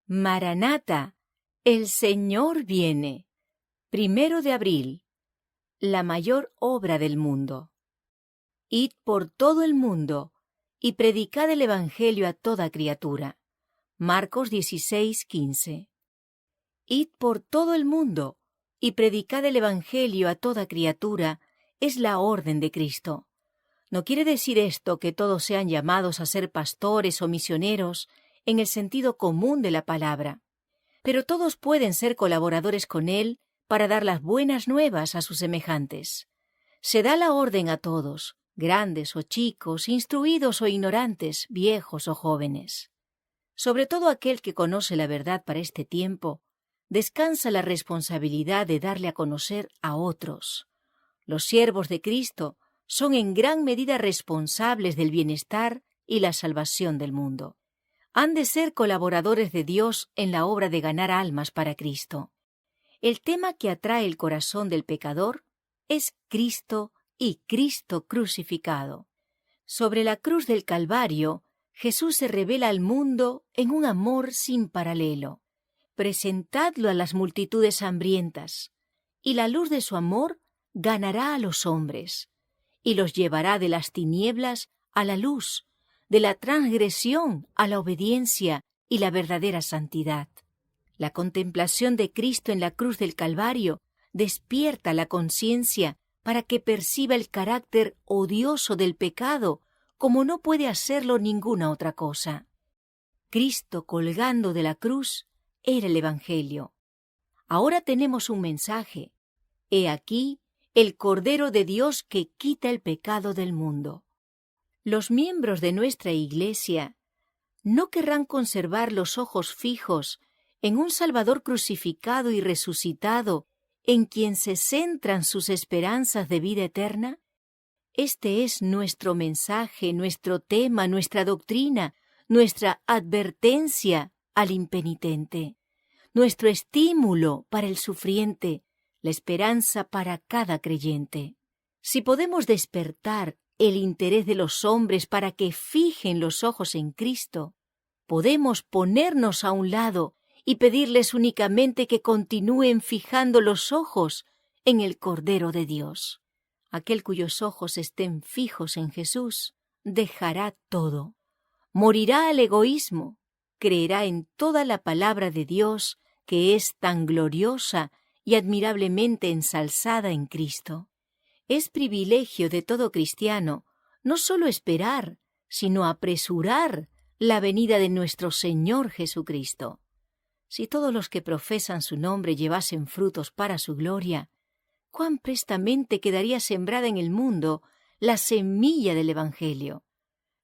Maranata, el Señor viene. 1 de abril, la mayor obra del mundo. Id por todo el mundo y predicad el Evangelio a toda criatura. Marcos 16:15. Id por todo el mundo y predicad el Evangelio a toda criatura es la orden de Cristo. No quiere decir esto que todos sean llamados a ser pastores o misioneros en el sentido común de la palabra, pero todos pueden ser colaboradores con Él para dar las buenas nuevas a sus semejantes. Se da la orden a todos, grandes o chicos, instruidos o ignorantes, viejos o jóvenes. Sobre todo aquel que conoce la verdad para este tiempo, descansa la responsabilidad de darle a conocer a otros. Los siervos de Cristo son en gran medida responsables del bienestar y la salvación del mundo. Han de ser colaboradores de Dios en la obra de ganar almas para Cristo. El tema que atrae el corazón del pecador es Cristo y Cristo crucificado. Sobre la cruz del Calvario, Jesús se revela al mundo en un amor sin paralelo. Presentadlo a las multitudes hambrientas, y la luz de su amor ganará a los hombres, y los llevará de las tinieblas a la luz, de la transgresión a la obediencia y la verdadera santidad. La contemplación de Cristo en la cruz del Calvario despierta la conciencia para que perciba el carácter odioso del pecado como no puede hacerlo ninguna otra cosa. Cristo colgando de la cruz era el Evangelio. Ahora tenemos un mensaje. He aquí el Cordero de Dios que quita el pecado del mundo. Los miembros de nuestra Iglesia no querrán conservar los ojos fijos en un Salvador crucificado y resucitado en quien se centran sus esperanzas de vida eterna. Este es nuestro mensaje, nuestro tema, nuestra doctrina, nuestra advertencia al impenitente, nuestro estímulo para el sufriente, la esperanza para cada creyente. Si podemos despertar el interés de los hombres para que fijen los ojos en Cristo, podemos ponernos a un lado y pedirles únicamente que continúen fijando los ojos en el Cordero de Dios. Aquel cuyos ojos estén fijos en Jesús dejará todo, morirá al egoísmo, creerá en toda la palabra de Dios que es tan gloriosa y admirablemente ensalzada en Cristo. Es privilegio de todo cristiano no solo esperar, sino apresurar la venida de nuestro Señor Jesucristo. Si todos los que profesan su nombre llevasen frutos para su gloria, cuán prestamente quedaría sembrada en el mundo la semilla del Evangelio.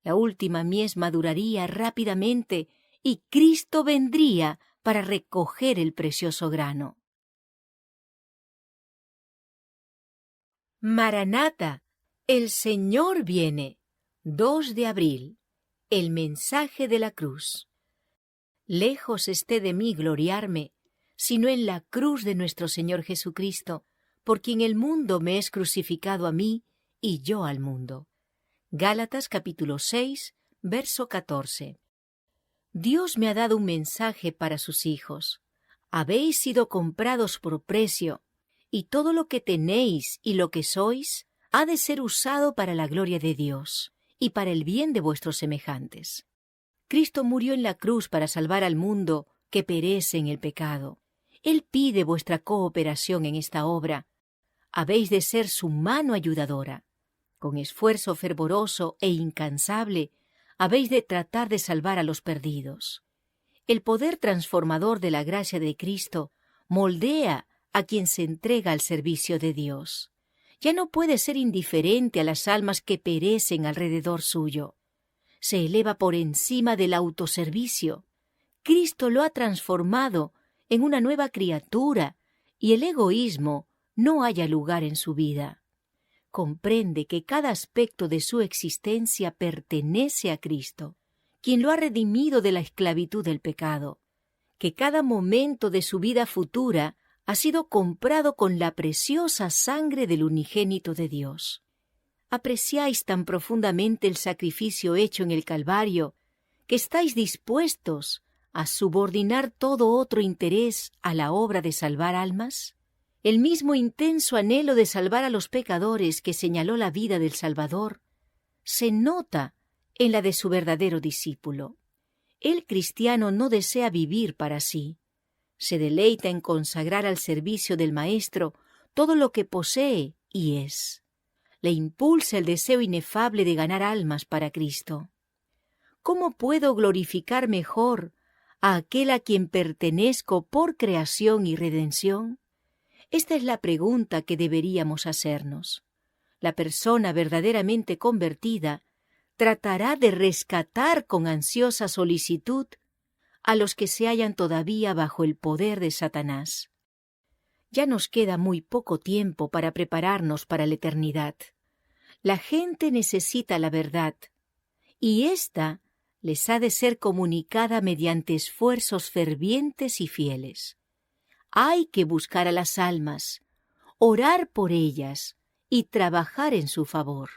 La última mies maduraría rápidamente y Cristo vendría para recoger el precioso grano. Maranata, el Señor viene. 2 de abril, el mensaje de la cruz. Lejos esté de mí gloriarme, sino en la cruz de nuestro Señor Jesucristo, por quien el mundo me es crucificado a mí y yo al mundo. Gálatas capítulo 6, verso 14. Dios me ha dado un mensaje para sus hijos. Habéis sido comprados por precio, y todo lo que tenéis y lo que sois ha de ser usado para la gloria de Dios y para el bien de vuestros semejantes. Cristo murió en la cruz para salvar al mundo que perece en el pecado. Él pide vuestra cooperación en esta obra. Habéis de ser su mano ayudadora. Con esfuerzo fervoroso e incansable, habéis de tratar de salvar a los perdidos. El poder transformador de la gracia de Cristo moldea a quien se entrega al servicio de Dios. Ya no puede ser indiferente a las almas que perecen alrededor suyo. Se eleva por encima del autoservicio. Cristo lo ha transformado en una nueva criatura y el egoísmo no halla lugar en su vida. Comprende que cada aspecto de su existencia pertenece a Cristo, quien lo ha redimido de la esclavitud del pecado, que cada momento de su vida futura ha sido comprado con la preciosa sangre del unigénito de Dios. Apreciáis tan profundamente el sacrificio hecho en el Calvario que estáis dispuestos a subordinar todo otro interés a la obra de salvar almas? El mismo intenso anhelo de salvar a los pecadores que señaló la vida del Salvador se nota en la de su verdadero discípulo. El cristiano no desea vivir para sí. Se deleita en consagrar al servicio del Maestro todo lo que posee y es. Le impulsa el deseo inefable de ganar almas para Cristo. ¿Cómo puedo glorificar mejor a aquel a quien pertenezco por creación y redención? Esta es la pregunta que deberíamos hacernos. La persona verdaderamente convertida tratará de rescatar con ansiosa solicitud a los que se hallan todavía bajo el poder de Satanás. Ya nos queda muy poco tiempo para prepararnos para la eternidad. La gente necesita la verdad, y ésta les ha de ser comunicada mediante esfuerzos fervientes y fieles. Hay que buscar a las almas, orar por ellas y trabajar en su favor.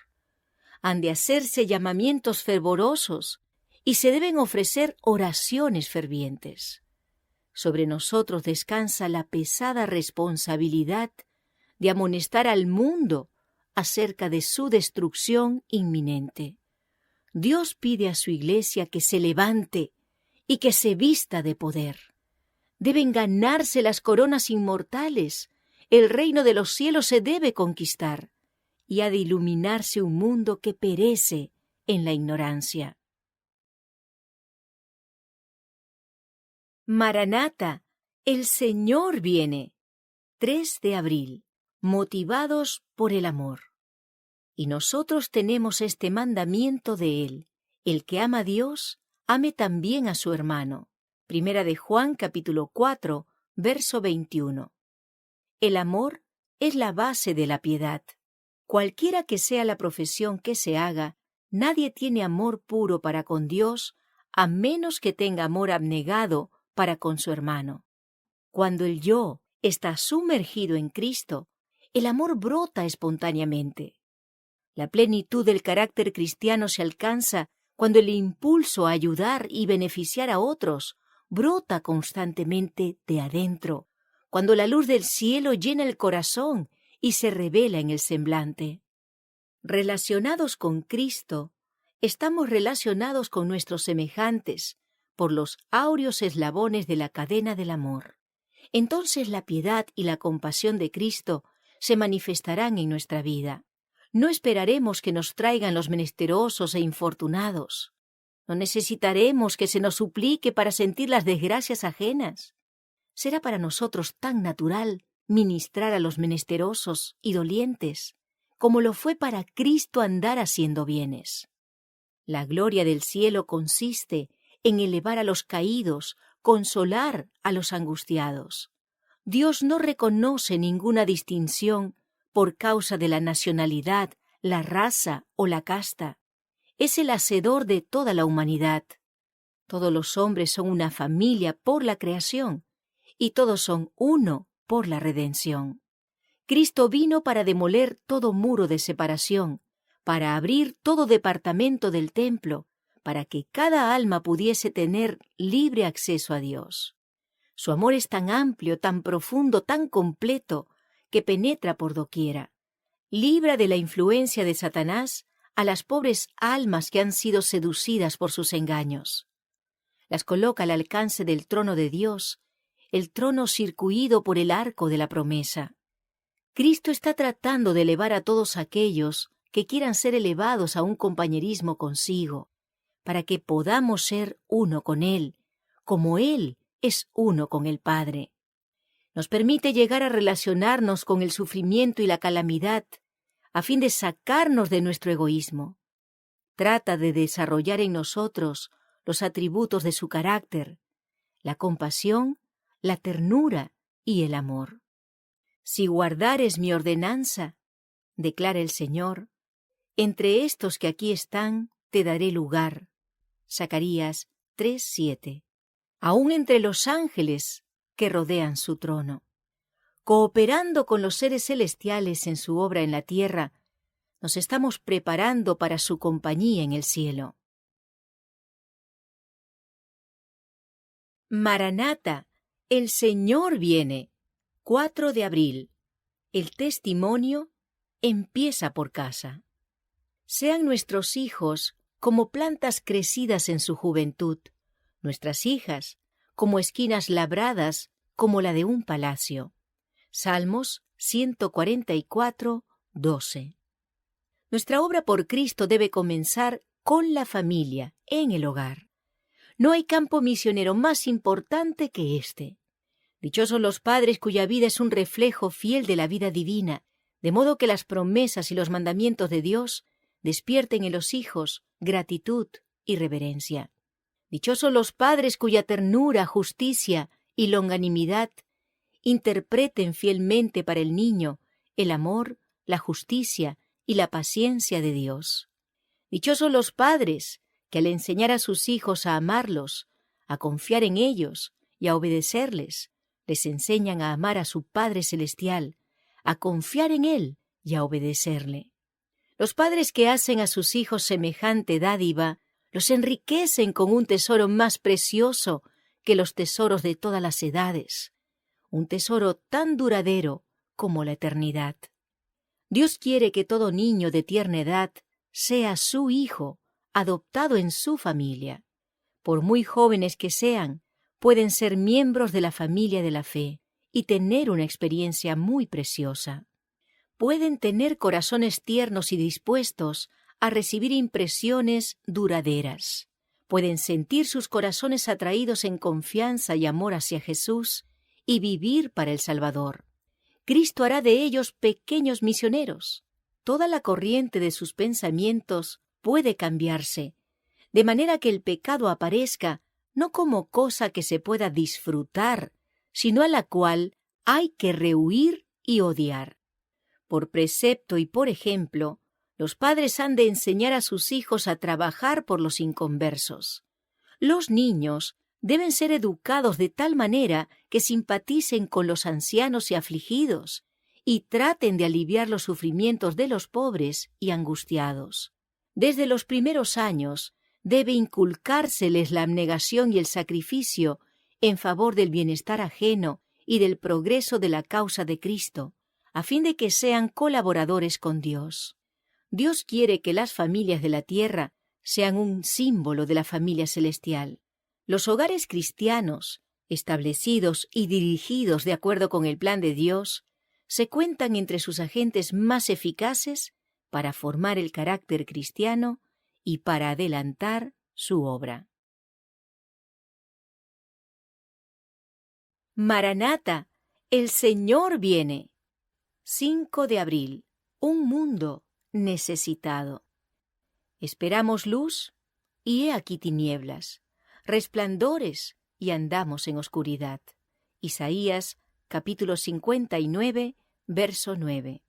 Han de hacerse llamamientos fervorosos y se deben ofrecer oraciones fervientes. Sobre nosotros descansa la pesada responsabilidad de amonestar al mundo acerca de su destrucción inminente. Dios pide a su Iglesia que se levante y que se vista de poder. Deben ganarse las coronas inmortales. El reino de los cielos se debe conquistar y ha de iluminarse un mundo que perece en la ignorancia. Maranata, el Señor viene. 3 de abril. Motivados por el amor. Y nosotros tenemos este mandamiento de Él: el que ama a Dios, ame también a su hermano. Primera de Juan, capítulo 4, verso 21. El amor es la base de la piedad. Cualquiera que sea la profesión que se haga, nadie tiene amor puro para con Dios, a menos que tenga amor abnegado para con su hermano. Cuando el yo está sumergido en Cristo, el amor brota espontáneamente. La plenitud del carácter cristiano se alcanza cuando el impulso a ayudar y beneficiar a otros brota constantemente de adentro, cuando la luz del cielo llena el corazón y se revela en el semblante. Relacionados con Cristo, estamos relacionados con nuestros semejantes por los áureos eslabones de la cadena del amor. Entonces la piedad y la compasión de Cristo se manifestarán en nuestra vida. No esperaremos que nos traigan los menesterosos e infortunados. No necesitaremos que se nos suplique para sentir las desgracias ajenas. Será para nosotros tan natural ministrar a los menesterosos y dolientes, como lo fue para Cristo andar haciendo bienes. La gloria del cielo consiste en elevar a los caídos, consolar a los angustiados. Dios no reconoce ninguna distinción por causa de la nacionalidad, la raza o la casta. Es el hacedor de toda la humanidad. Todos los hombres son una familia por la creación y todos son uno por la redención. Cristo vino para demoler todo muro de separación, para abrir todo departamento del templo, para que cada alma pudiese tener libre acceso a Dios. Su amor es tan amplio, tan profundo, tan completo, que penetra por doquiera. Libra de la influencia de Satanás a las pobres almas que han sido seducidas por sus engaños. Las coloca al alcance del trono de Dios, el trono circuido por el arco de la promesa. Cristo está tratando de elevar a todos aquellos que quieran ser elevados a un compañerismo consigo, para que podamos ser uno con Él, como Él es uno con el Padre. Nos permite llegar a relacionarnos con el sufrimiento y la calamidad, a fin de sacarnos de nuestro egoísmo. Trata de desarrollar en nosotros los atributos de su carácter, la compasión, la ternura y el amor. Si guardares mi ordenanza, declara el Señor, entre estos que aquí están te daré lugar. Zacarías 3:7. Aún entre los ángeles que rodean su trono. Cooperando con los seres celestiales en su obra en la tierra, nos estamos preparando para su compañía en el cielo. Maranata, el Señor viene. 4 de abril. El testimonio empieza por casa. Sean nuestros hijos como plantas crecidas en su juventud, nuestras hijas como esquinas labradas como la de un palacio. Salmos 144, 12. Nuestra obra por Cristo debe comenzar con la familia, en el hogar. No hay campo misionero más importante que este. Dichosos los padres cuya vida es un reflejo fiel de la vida divina, de modo que las promesas y los mandamientos de Dios despierten en los hijos gratitud y reverencia. Dichosos los padres cuya ternura, justicia y longanimidad interpreten fielmente para el niño el amor, la justicia y la paciencia de Dios. Dichosos los padres que al enseñar a sus hijos a amarlos, a confiar en ellos y a obedecerles, les enseñan a amar a su Padre Celestial, a confiar en Él y a obedecerle. Los padres que hacen a sus hijos semejante dádiva los enriquecen con un tesoro más precioso que los tesoros de todas las edades, un tesoro tan duradero como la eternidad. Dios quiere que todo niño de tierna edad sea su hijo, adoptado en su familia. Por muy jóvenes que sean, pueden ser miembros de la familia de la fe y tener una experiencia muy preciosa. Pueden tener corazones tiernos y dispuestos a recibir impresiones duraderas. Pueden sentir sus corazones atraídos en confianza y amor hacia Jesús y vivir para el Salvador. Cristo hará de ellos pequeños misioneros. Toda la corriente de sus pensamientos puede cambiarse, de manera que el pecado aparezca no como cosa que se pueda disfrutar, sino a la cual hay que rehuir y odiar. Por precepto y por ejemplo, los padres han de enseñar a sus hijos a trabajar por los inconversos. Los niños deben ser educados de tal manera que simpaticen con los ancianos y afligidos y traten de aliviar los sufrimientos de los pobres y angustiados. Desde los primeros años debe inculcárseles la abnegación y el sacrificio en favor del bienestar ajeno y del progreso de la causa de Cristo, a fin de que sean colaboradores con Dios. Dios quiere que las familias de la tierra sean un símbolo de la familia celestial. Los hogares cristianos, establecidos y dirigidos de acuerdo con el plan de Dios, se cuentan entre sus agentes más eficaces para formar el carácter cristiano y para adelantar su obra. Maranata, el Señor viene. 5 de abril. Un mundo necesitado. Esperamos luz y he aquí tinieblas, resplandores y andamos en oscuridad. Isaías, capítulo 59, verso 9.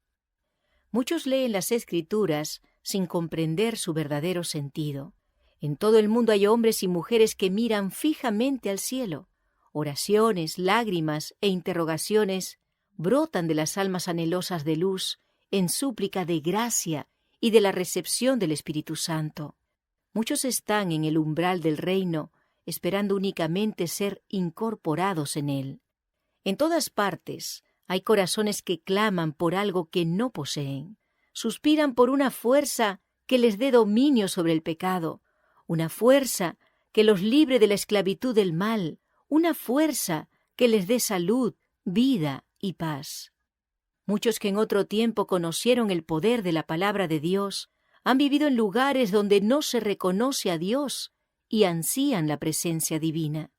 Muchos leen las Escrituras sin comprender su verdadero sentido. En todo el mundo hay hombres y mujeres que miran fijamente al cielo. Oraciones, lágrimas e interrogaciones brotan de las almas anhelosas de luz en súplica de gracia y de la recepción del Espíritu Santo. Muchos están en el umbral del reino, esperando únicamente ser incorporados en él. En todas partes hay corazones que claman por algo que no poseen. Suspiran por una fuerza que les dé dominio sobre el pecado, una fuerza que los libre de la esclavitud del mal, una fuerza que les dé salud, vida y paz. Muchos que en otro tiempo conocieron el poder de la palabra de Dios han vivido en lugares donde no se reconoce a Dios y ansían la presencia divina.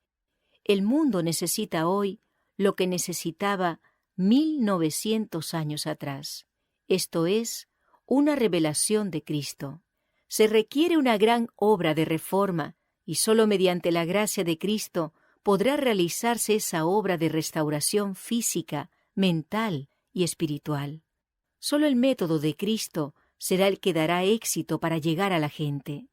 El mundo necesita hoy lo que necesitaba 1900 años atrás. Esto es, una revelación de Cristo. Se requiere una gran obra de reforma y solo mediante la gracia de Cristo podrá realizarse esa obra de restauración física, mental y espiritual. Solo el método de Cristo será el que dará éxito para llegar a la gente.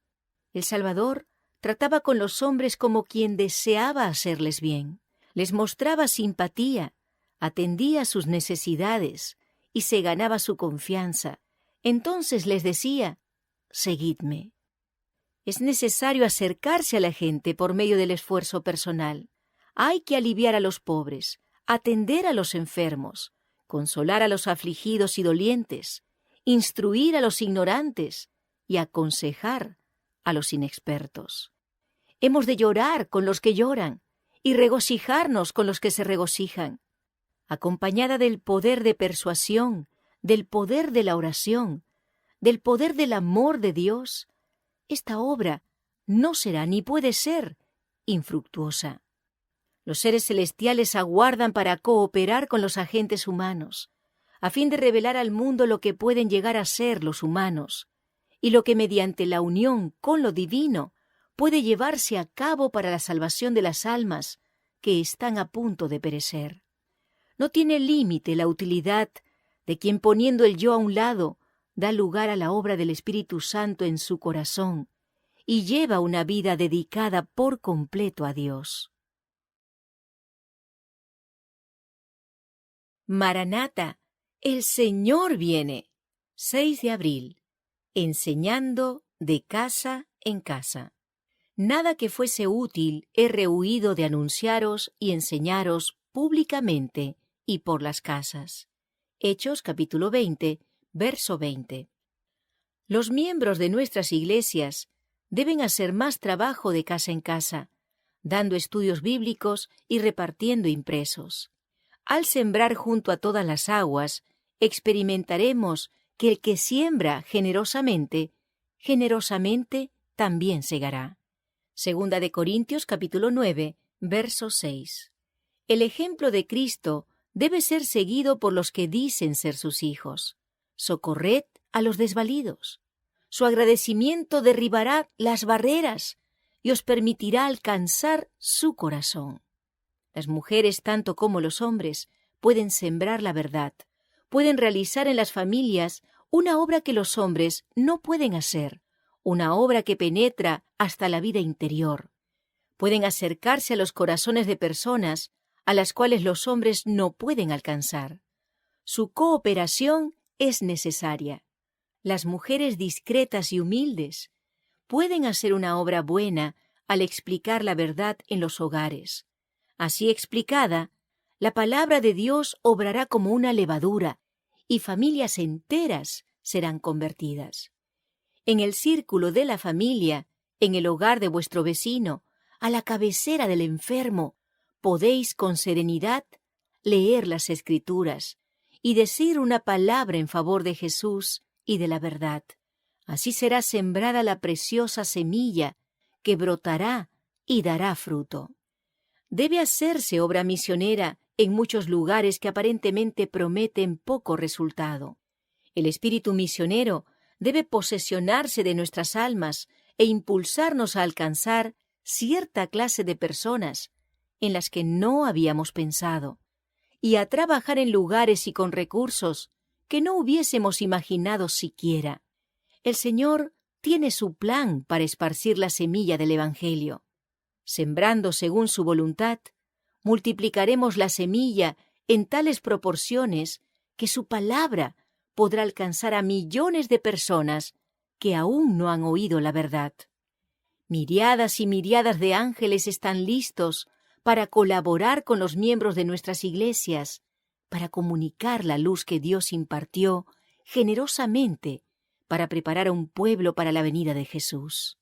El Salvador trataba con los hombres como quien deseaba hacerles bien. Les mostraba simpatía, atendía sus necesidades y se ganaba su confianza. Entonces les decía: «Seguidme». Es necesario acercarse a la gente por medio del esfuerzo personal. Hay que aliviar a los pobres, atender a los enfermos, consolar a los afligidos y dolientes, instruir a los ignorantes y aconsejar a los inexpertos. Hemos de llorar con los que lloran y regocijarnos con los que se regocijan, acompañada del poder de persuasión, del poder de la oración, del poder del amor de Dios. Esta obra no será ni puede ser infructuosa. Los seres celestiales aguardan para cooperar con los agentes humanos, a fin de revelar al mundo lo que pueden llegar a ser los humanos, y lo que mediante la unión con lo divino puede llevarse a cabo para la salvación de las almas que están a punto de perecer. No tiene límite la utilidad de quien, poniendo el yo a un lado, da lugar a la obra del Espíritu Santo en su corazón y lleva una vida dedicada por completo a Dios. Maranata, el Señor viene. 6 de abril. Enseñando de casa en casa. Nada que fuese útil he rehuido de anunciaros y enseñaros públicamente y por las casas. Hechos capítulo 20, verso 20. Los miembros de nuestras iglesias deben hacer más trabajo de casa en casa, dando estudios bíblicos y repartiendo impresos. Al sembrar junto a todas las aguas, experimentaremos que el que siembra generosamente, generosamente también segará. Segunda de Corintios capítulo 9, verso 6. El ejemplo de Cristo debe ser seguido por los que dicen ser sus hijos. Socorred a los desvalidos. Su agradecimiento derribará las barreras y os permitirá alcanzar su corazón. Las mujeres, tanto como los hombres, pueden sembrar la verdad, pueden realizar en las familias una obra que los hombres no pueden hacer, una obra que penetra hasta la vida interior. Pueden acercarse a los corazones de personas a las cuales los hombres no pueden alcanzar. Su cooperación es necesaria. Las mujeres discretas y humildes pueden hacer una obra buena al explicar la verdad en los hogares. Así explicada, la palabra de Dios obrará como una levadura y familias enteras serán convertidas. En el círculo de la familia, en el hogar de vuestro vecino, a la cabecera del enfermo, podéis con serenidad leer las Escrituras y decir una palabra en favor de Jesús y de la verdad. Así será sembrada la preciosa semilla que brotará y dará fruto. Debe hacerse obra misionera en muchos lugares que aparentemente prometen poco resultado. El espíritu misionero debe posesionarse de nuestras almas e impulsarnos a alcanzar cierta clase de personas en las que no habíamos pensado, y a trabajar en lugares y con recursos que no hubiésemos imaginado siquiera. El Señor tiene su plan para esparcir la semilla del Evangelio. Sembrando según su voluntad, multiplicaremos la semilla en tales proporciones que su palabra podrá alcanzar a millones de personas que aún no han oído la verdad. Miriadas y miriadas de ángeles están listos para colaborar con los miembros de nuestras iglesias, para comunicar la luz que Dios impartió generosamente para preparar a un pueblo para la venida de Jesús.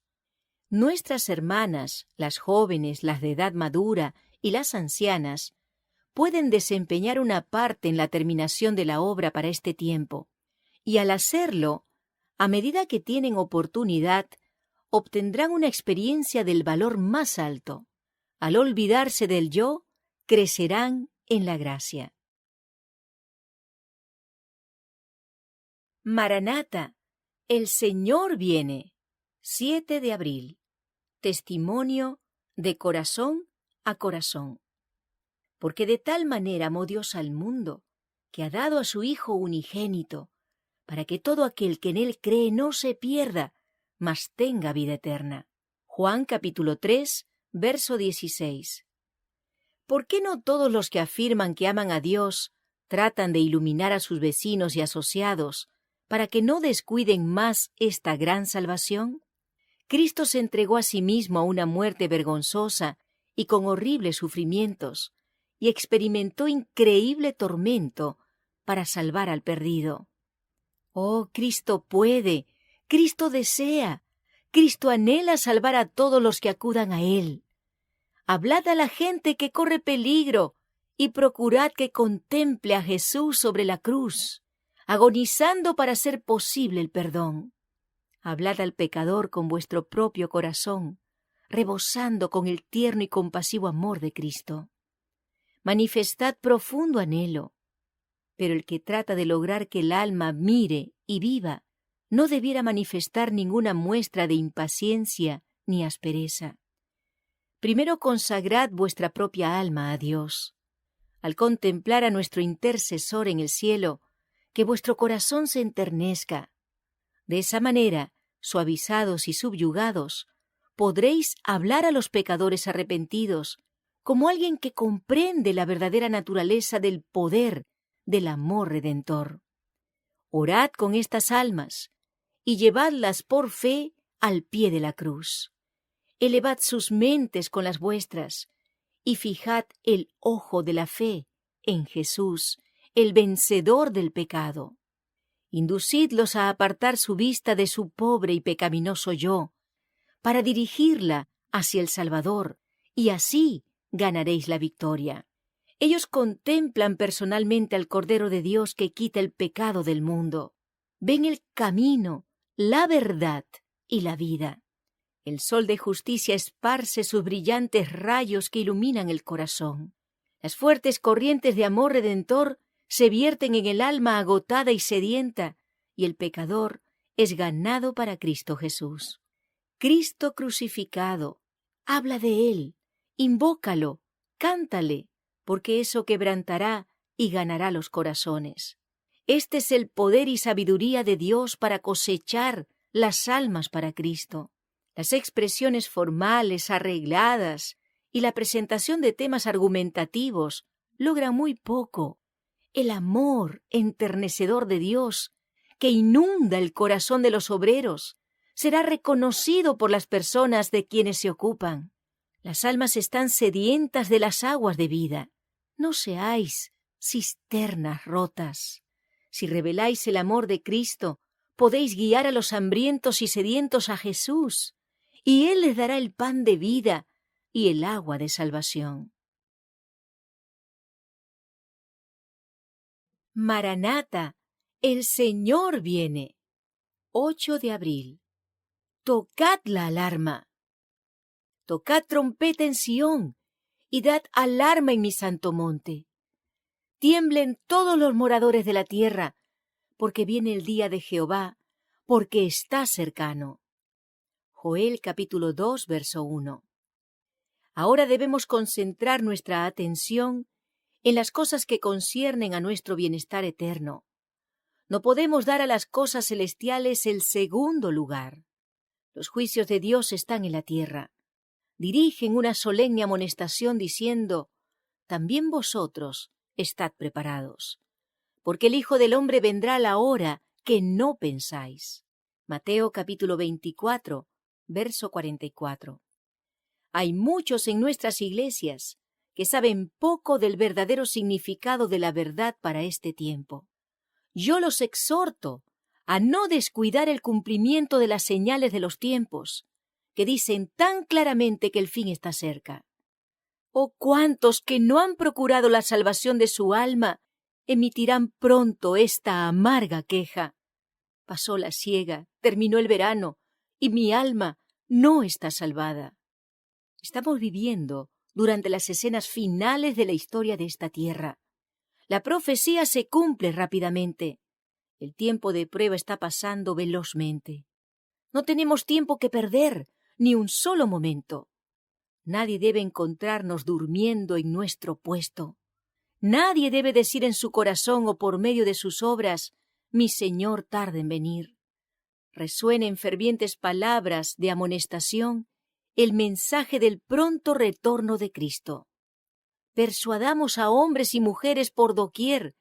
Nuestras hermanas, las jóvenes, las de edad madura y las ancianas, pueden desempeñar una parte en la terminación de la obra para este tiempo, y al hacerlo, a medida que tienen oportunidad, obtendrán una experiencia del valor más alto. Al olvidarse del yo, crecerán en la gracia. Maranata, el Señor viene. 7 de abril. Testimonio de corazón a corazón. Porque de tal manera amó Dios al mundo, que ha dado a su Hijo unigénito, para que todo aquel que en él cree no se pierda, mas tenga vida eterna. Juan capítulo 3, verso 16. ¿Por qué no todos los que afirman que aman a Dios tratan de iluminar a sus vecinos y asociados para que no descuiden más esta gran salvación? Cristo se entregó a sí mismo a una muerte vergonzosa y con horribles sufrimientos, y experimentó increíble tormento para salvar al perdido. Oh, Cristo puede, Cristo desea, Cristo anhela salvar a todos los que acudan a Él. Hablad a la gente que corre peligro y procurad que contemple a Jesús sobre la cruz, agonizando para hacer posible el perdón. Hablad al pecador con vuestro propio corazón, rebosando con el tierno y compasivo amor de Cristo. Manifestad profundo anhelo, pero el que trata de lograr que el alma mire y viva no debiera manifestar ninguna muestra de impaciencia ni aspereza. Primero consagrad vuestra propia alma a Dios. Al contemplar a nuestro intercesor en el cielo, que vuestro corazón se enternezca. De esa manera, suavizados y subyugados, podréis hablar a los pecadores arrepentidos como alguien que comprende la verdadera naturaleza del poder del amor redentor. Orad con estas almas y llevadlas por fe al pie de la cruz. Elevad sus mentes con las vuestras y fijad el ojo de la fe en Jesús, el vencedor del pecado. Inducidlos a apartar su vista de su pobre y pecaminoso yo, para dirigirla hacia el Salvador, y así ganaréis la victoria. Ellos contemplan personalmente al Cordero de Dios que quita el pecado del mundo. Ven el camino, la verdad y la vida. El sol de justicia esparce sus brillantes rayos que iluminan el corazón. Las fuertes corrientes de amor redentor se vierten en el alma agotada y sedienta, y el pecador es ganado para Cristo Jesús. Cristo crucificado, habla de Él, invócalo, cántale, porque eso quebrantará y ganará los corazones. Este es el poder y sabiduría de Dios para cosechar las almas para Cristo. Las expresiones formales, arregladas y la presentación de temas argumentativos logran muy poco. El amor enternecedor de Dios, que inunda el corazón de los obreros, será reconocido por las personas de quienes se ocupan. Las almas están sedientas de las aguas de vida. No seáis cisternas rotas. Si reveláis el amor de Cristo, podéis guiar a los hambrientos y sedientos a Jesús, y Él les dará el pan de vida y el agua de salvación. Maranata, el Señor viene. 8 de abril. Tocad la alarma. Tocad trompeta en Sión y dad alarma en mi santo monte. Tiemblen todos los moradores de la tierra, porque viene el día de Jehová, porque está cercano. Joel capítulo 2, verso 1. Ahora debemos concentrar nuestra atención en las cosas que conciernen a nuestro bienestar eterno. No podemos dar a las cosas celestiales el segundo lugar. Los juicios de Dios están en la tierra. Dirigen una solemne amonestación diciendo: también vosotros estad preparados, porque el Hijo del Hombre vendrá a la hora que no pensáis. Mateo capítulo 24, verso 44. Hay muchos en nuestras iglesias que saben poco del verdadero significado de la verdad para este tiempo. Yo los exhorto a no descuidar el cumplimiento de las señales de los tiempos, que dicen tan claramente que el fin está cerca. Oh, cuántos que no han procurado la salvación de su alma emitirán pronto esta amarga queja. Pasó la siega, terminó el verano, y mi alma no está salvada. Estamos viviendo durante las escenas finales de la historia de esta tierra. La profecía se cumple rápidamente. El tiempo de prueba está pasando velozmente. No tenemos tiempo que perder, ni un solo momento. Nadie debe encontrarnos durmiendo en nuestro puesto. Nadie debe decir en su corazón o por medio de sus obras: mi Señor tarda en venir. Resuenen fervientes palabras de amonestación el mensaje del pronto retorno de Cristo. Persuadamos a hombres y mujeres por doquier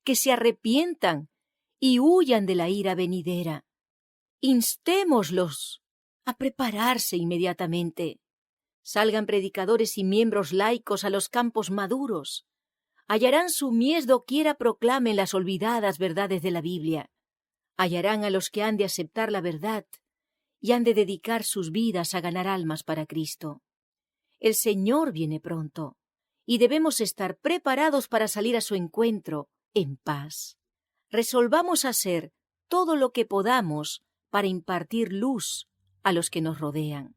que se arrepientan y huyan de la ira venidera. Instémoslos a prepararse inmediatamente. Salgan predicadores y miembros laicos a los campos maduros. Hallarán su mies doquiera proclamen las olvidadas verdades de la Biblia. Hallarán a los que han de aceptar la verdad y han de dedicar sus vidas a ganar almas para Cristo. El Señor viene pronto y debemos estar preparados para salir a su encuentro en paz. Resolvamos hacer todo lo que podamos para impartir luz a los que nos rodean.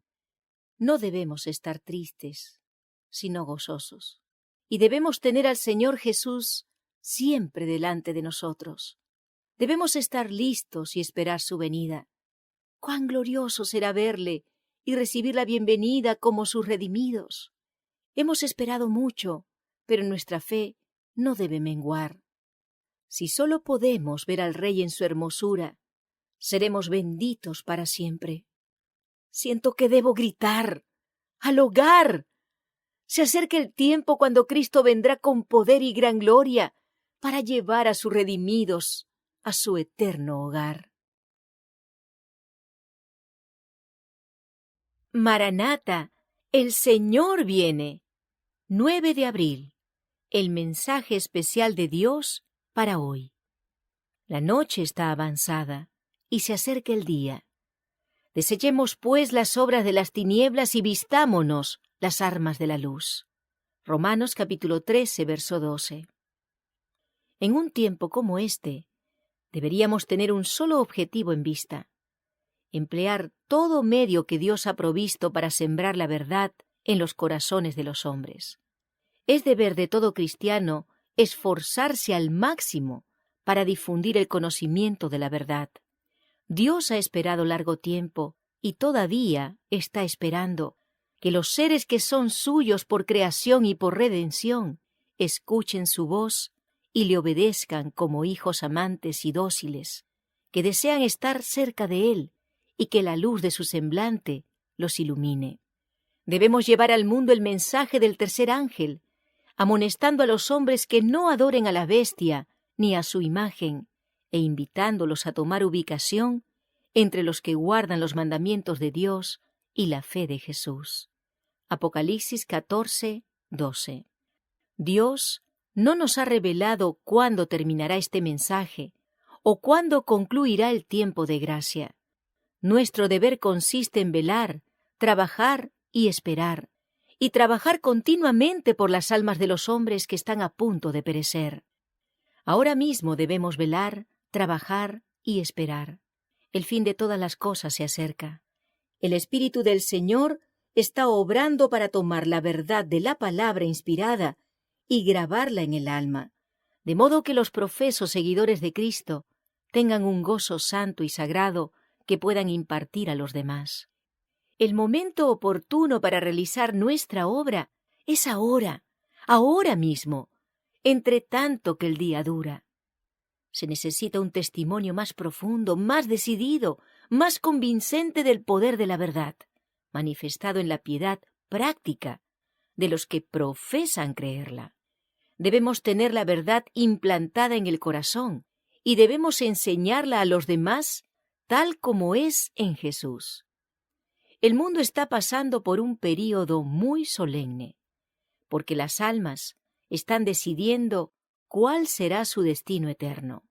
No debemos estar tristes, sino gozosos. Y debemos tener al Señor Jesús siempre delante de nosotros. Debemos estar listos y esperar su venida. ¡Cuán glorioso será verle y recibir la bienvenida como sus redimidos! Hemos esperado mucho, pero nuestra fe no debe menguar. Si solo podemos ver al Rey en su hermosura, seremos benditos para siempre. Siento que debo gritar, ¡al hogar! Se acerca el tiempo cuando Cristo vendrá con poder y gran gloria para llevar a sus redimidos a su eterno hogar. Maranata, el Señor viene. 9 de abril. El mensaje especial de Dios para hoy. La noche está avanzada y se acerca el día. Desechemos pues las obras de las tinieblas y vistámonos las armas de la luz. Romanos capítulo 13, verso 12. En un tiempo como este, deberíamos tener un solo objetivo en vista: emplear todo medio que Dios ha provisto para sembrar la verdad en los corazones de los hombres. Es deber de todo cristiano esforzarse al máximo para difundir el conocimiento de la verdad. Dios ha esperado largo tiempo y todavía está esperando que los seres que son suyos por creación y por redención escuchen su voz y le obedezcan como hijos amantes y dóciles, que desean estar cerca de Él y que la luz de su semblante los ilumine. Debemos llevar al mundo el mensaje del tercer ángel, amonestando a los hombres que no adoren a la bestia ni a su imagen, e invitándolos a tomar ubicación entre los que guardan los mandamientos de Dios y la fe de Jesús. Apocalipsis 14, 12. Dios no nos ha revelado cuándo terminará este mensaje o cuándo concluirá el tiempo de gracia. Nuestro deber consiste en velar, trabajar y esperar, y trabajar continuamente por las almas de los hombres que están a punto de perecer. Ahora mismo debemos velar, trabajar y esperar. El fin de todas las cosas se acerca. El Espíritu del Señor está obrando para tomar la verdad de la palabra inspirada y grabarla en el alma, de modo que los profesos seguidores de Cristo tengan un gozo santo y sagrado que puedan impartir a los demás. El momento oportuno para realizar nuestra obra es ahora, ahora mismo, entre tanto que el día dura. Se necesita un testimonio más profundo, más decidido, más convincente del poder de la verdad, manifestado en la piedad práctica de los que profesan creerla. Debemos tener la verdad implantada en el corazón y debemos enseñarla a los demás tal como es en Jesús. El mundo está pasando por un período muy solemne, porque las almas están decidiendo cuál será su destino eterno.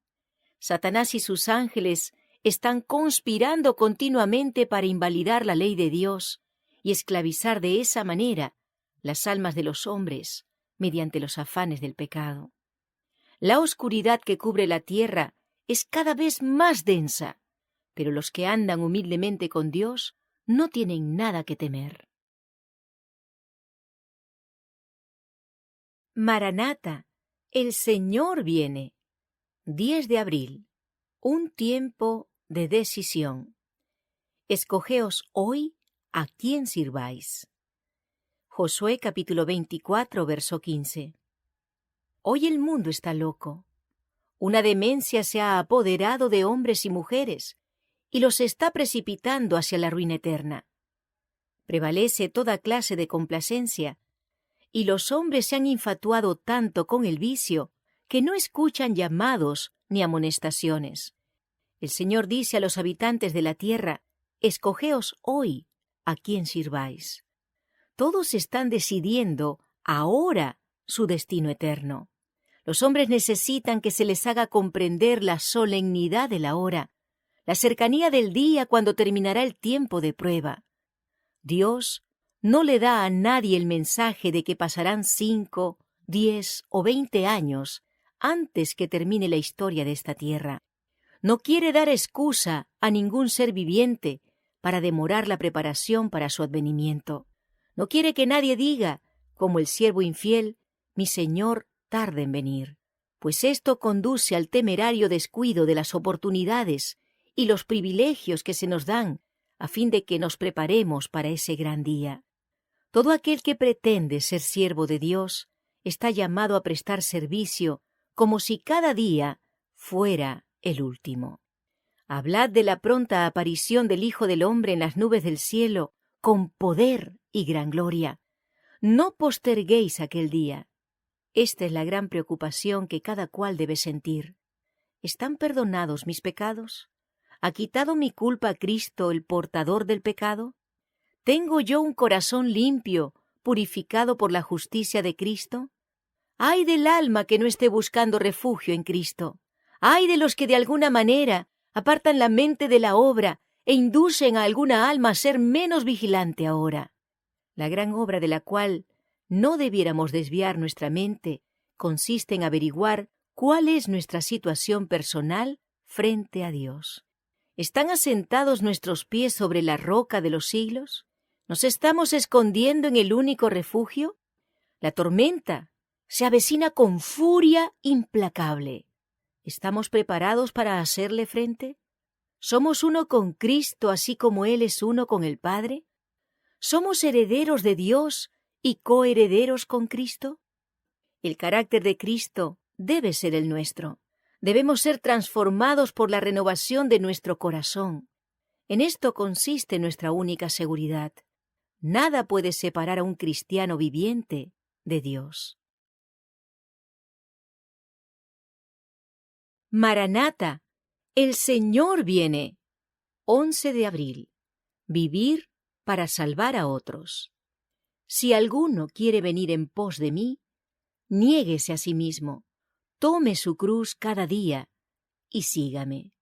Satanás y sus ángeles están conspirando continuamente para invalidar la ley de Dios y esclavizar de esa manera las almas de los hombres mediante los afanes del pecado. La oscuridad que cubre la tierra es cada vez más densa, pero los que andan humildemente con Dios no tienen nada que temer. Maranata, el Señor viene. 10 de abril. Un tiempo de decisión. Escogeos hoy a quién sirváis. Josué capítulo 24, verso 15. Hoy el mundo está loco. Una demencia se ha apoderado de hombres y mujeres y los está precipitando hacia la ruina eterna. Prevalece toda clase de complacencia y los hombres se han infatuado tanto con el vicio que no escuchan llamados ni amonestaciones. El Señor dice a los habitantes de la tierra: escogeos hoy a quién sirváis. Todos están decidiendo ahora su destino eterno. Los hombres necesitan que se les haga comprender la solemnidad de la hora, la cercanía del día cuando terminará el tiempo de prueba. Dios no le da a nadie el mensaje de que pasarán 5, 10 o 20 años antes que termine la historia de esta tierra. No quiere dar excusa a ningún ser viviente para demorar la preparación para su advenimiento. No quiere que nadie diga, como el siervo infiel, mi Señor tarda en venir, pues esto conduce al temerario descuido de las oportunidades y los privilegios que se nos dan a fin de que nos preparemos para ese gran día. Todo aquel que pretende ser siervo de Dios está llamado a prestar servicio como si cada día fuera el último. Hablad de la pronta aparición del Hijo del Hombre en las nubes del cielo con poder y gran gloria. No posterguéis aquel día. Esta es la gran preocupación que cada cual debe sentir. ¿Están perdonados mis pecados? ¿Ha quitado mi culpa Cristo, el portador del pecado? ¿Tengo yo un corazón limpio, purificado por la justicia de Cristo? ¡Ay del alma que no esté buscando refugio en Cristo! ¡Ay de los que de alguna manera apartan la mente de la obra e inducen a alguna alma a ser menos vigilante ahora! La gran obra de la cual no debiéramos desviar nuestra mente consiste en averiguar cuál es nuestra situación personal frente a Dios. ¿Están asentados nuestros pies sobre la roca de los siglos? ¿Nos estamos escondiendo en el único refugio? La tormenta se avecina con furia implacable. ¿Estamos preparados para hacerle frente? ¿Somos uno con Cristo así como Él es uno con el Padre? ¿Somos herederos de Dios y coherederos con Cristo? El carácter de Cristo debe ser el nuestro. Debemos ser transformados por la renovación de nuestro corazón. En esto consiste nuestra única seguridad. Nada puede separar a un cristiano viviente de Dios. Maranata, el Señor viene. 11 de abril. Vivir para salvar a otros. Si alguno quiere venir en pos de mí, niéguese a sí mismo, tome su cruz cada día y sígame.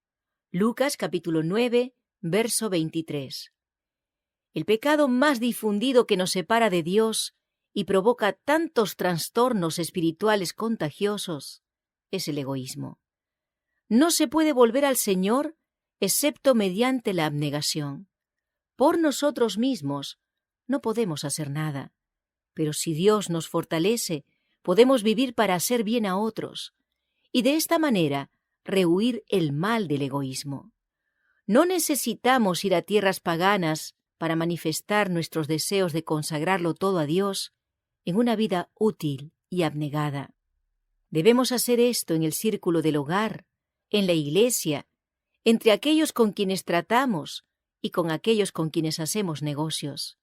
Lucas capítulo 9, verso 23. El pecado más difundido que nos separa de Dios y provoca tantos trastornos espirituales contagiosos es el egoísmo. No se puede volver al Señor excepto mediante la abnegación. Por nosotros mismos no podemos hacer nada, pero si Dios nos fortalece, podemos vivir para hacer bien a otros, y de esta manera rehuir el mal del egoísmo. No necesitamos ir a tierras paganas para manifestar nuestros deseos de consagrarlo todo a Dios en una vida útil y abnegada. Debemos hacer esto en el círculo del hogar, en la iglesia, entre aquellos con quienes tratamos y con aquellos con quienes hacemos negocios.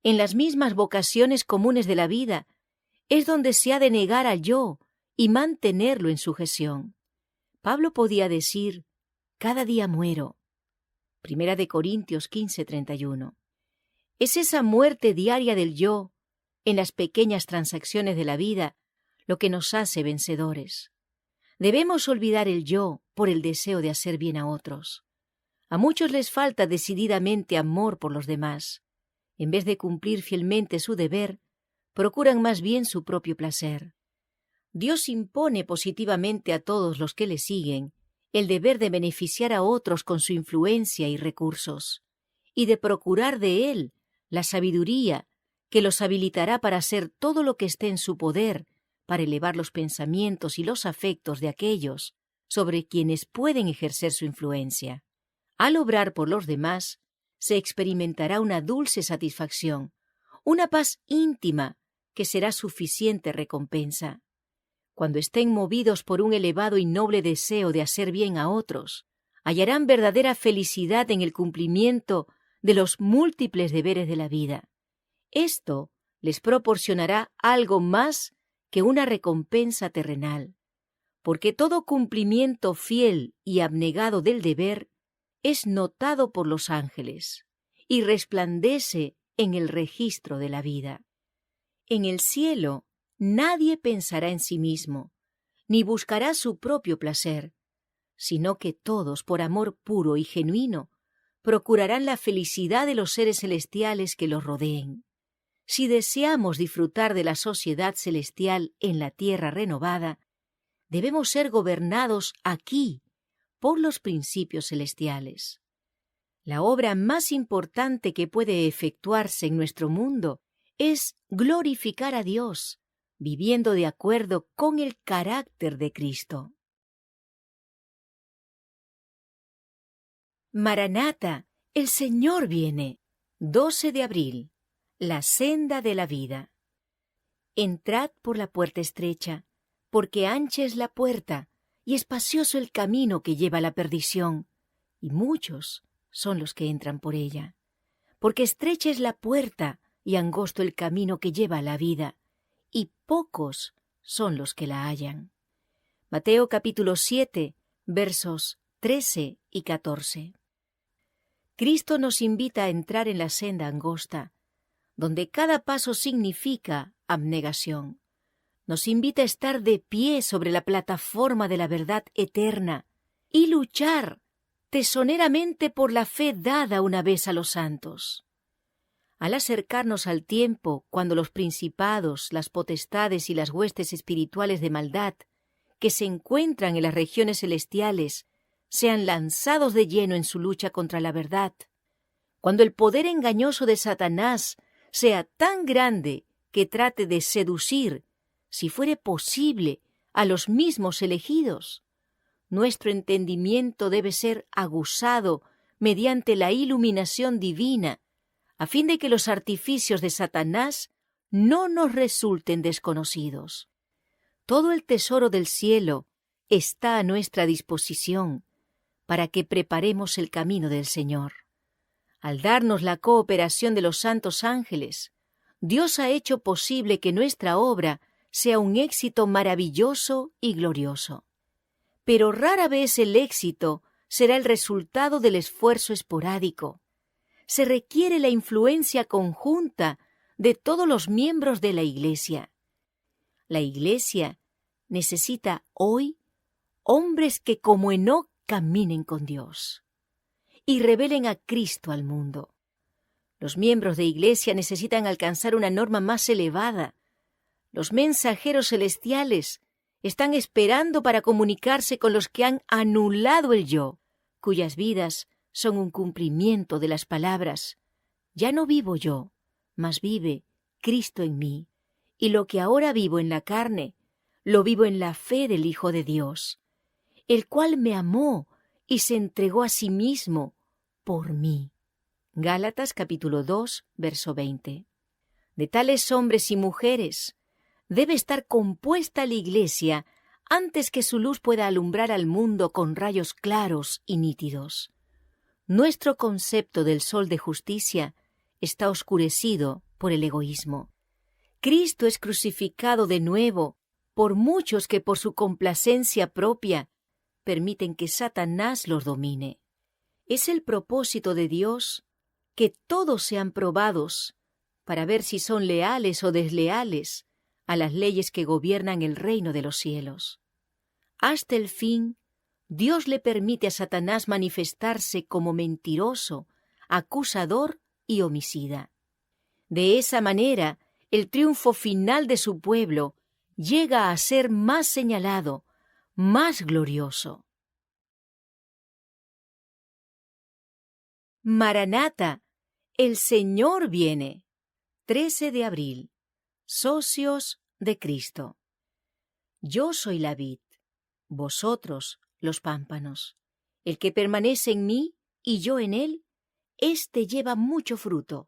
En las mismas vocaciones comunes de la vida es donde se ha de negar al yo y mantenerlo en sujeción. Pablo podía decir, cada día muero. 1 Corintios 15:31. Es esa muerte diaria del yo, en las pequeñas transacciones de la vida, lo que nos hace vencedores. Debemos olvidar el yo por el deseo de hacer bien a otros. A muchos les falta decididamente amor por los demás. En vez de cumplir fielmente su deber, procuran más bien su propio placer. Dios impone positivamente a todos los que le siguen el deber de beneficiar a otros con su influencia y recursos, y de procurar de Él la sabiduría que los habilitará para hacer todo lo que esté en su poder para elevar los pensamientos y los afectos de aquellos sobre quienes pueden ejercer su influencia. Al obrar por los demás, se experimentará una dulce satisfacción, una paz íntima que será suficiente recompensa. Cuando estén movidos por un elevado y noble deseo de hacer bien a otros, hallarán verdadera felicidad en el cumplimiento de los múltiples deberes de la vida. Esto les proporcionará algo más que una recompensa terrenal, porque todo cumplimiento fiel y abnegado del deber es notado por los ángeles y resplandece en el registro de la vida. En el cielo nadie pensará en sí mismo, ni buscará su propio placer, sino que todos, por amor puro y genuino, procurarán la felicidad de los seres celestiales que los rodeen. Si deseamos disfrutar de la sociedad celestial en la tierra renovada, debemos ser gobernados aquí por los principios celestiales. La obra más importante que puede efectuarse en nuestro mundo es glorificar a Dios, viviendo de acuerdo con el carácter de Cristo. Maranata, el Señor viene. 12 de abril. La senda de la vida. Entrad por la puerta estrecha, porque ancha es la puerta y espacioso el camino que lleva a la perdición, y muchos son los que entran por ella. Porque estrecha es la puerta y angosto el camino que lleva a la vida, y pocos son los que la hallan. Mateo capítulo 7, versos 13 y 14. Cristo nos invita a entrar en la senda angosta, donde cada paso significa abnegación. Nos invita a estar de pie sobre la plataforma de la verdad eterna y luchar tesoneramente por la fe dada una vez a los santos. Al acercarnos al tiempo cuando los principados, las potestades y las huestes espirituales de maldad que se encuentran en las regiones celestiales sean lanzados de lleno en su lucha contra la verdad, cuando el poder engañoso de Satanás sea tan grande que trate de seducir, si fuere posible, a los mismos elegidos, nuestro entendimiento debe ser aguzado mediante la iluminación divina, a fin de que los artificios de Satanás no nos resulten desconocidos. Todo el tesoro del cielo está a nuestra disposición para que preparemos el camino del Señor. Al darnos la cooperación de los santos ángeles, Dios ha hecho posible que nuestra obra sea un éxito maravilloso y glorioso. Pero rara vez el éxito será el resultado del esfuerzo esporádico. Se requiere la influencia conjunta de todos los miembros de la Iglesia. La Iglesia necesita hoy hombres que como Enoc caminen con Dios y revelen a Cristo al mundo. Los miembros de Iglesia necesitan alcanzar una norma más elevada. Los mensajeros celestiales están esperando para comunicarse con los que han anulado el yo, cuyas vidas son un cumplimiento de las palabras: ya no vivo yo, mas vive Cristo en mí, y lo que ahora vivo en la carne, lo vivo en la fe del Hijo de Dios, el cual me amó y se entregó a sí mismo por mí. Gálatas capítulo 2, verso 20. De tales hombres y mujeres debe estar compuesta la Iglesia antes que su luz pueda alumbrar al mundo con rayos claros y nítidos. Nuestro concepto del sol de justicia está oscurecido por el egoísmo. Cristo es crucificado de nuevo por muchos que por su complacencia propia permiten que Satanás los domine. Es el propósito de Dios que todos sean probados para ver si son leales o desleales a las leyes que gobiernan el reino de los cielos. Hasta el fin, Dios le permite a Satanás manifestarse como mentiroso, acusador y homicida. De esa manera, el triunfo final de su pueblo llega a ser más señalado, más glorioso. Maranata, el Señor viene. 13 de abril. Socios de Cristo. Yo soy la vid, vosotros los pámpanos. El que permanece en mí y yo en él, éste lleva mucho fruto,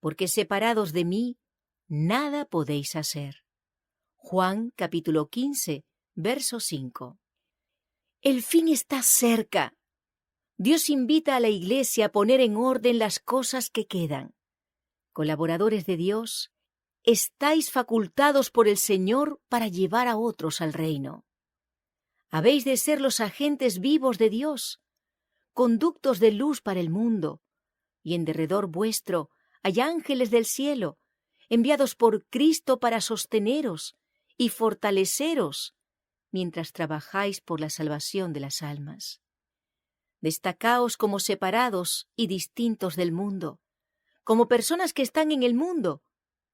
porque separados de mí, nada podéis hacer. Juan capítulo 15, verso 5. El fin está cerca. Dios invita a la Iglesia a poner en orden las cosas que quedan. Colaboradores de Dios, estáis facultados por el Señor para llevar a otros al reino. Habéis de ser los agentes vivos de Dios, conductos de luz para el mundo, y en derredor vuestro hay ángeles del cielo, enviados por Cristo para sosteneros y fortaleceros mientras trabajáis por la salvación de las almas. Destacaos como separados y distintos del mundo, como personas que están en el mundo,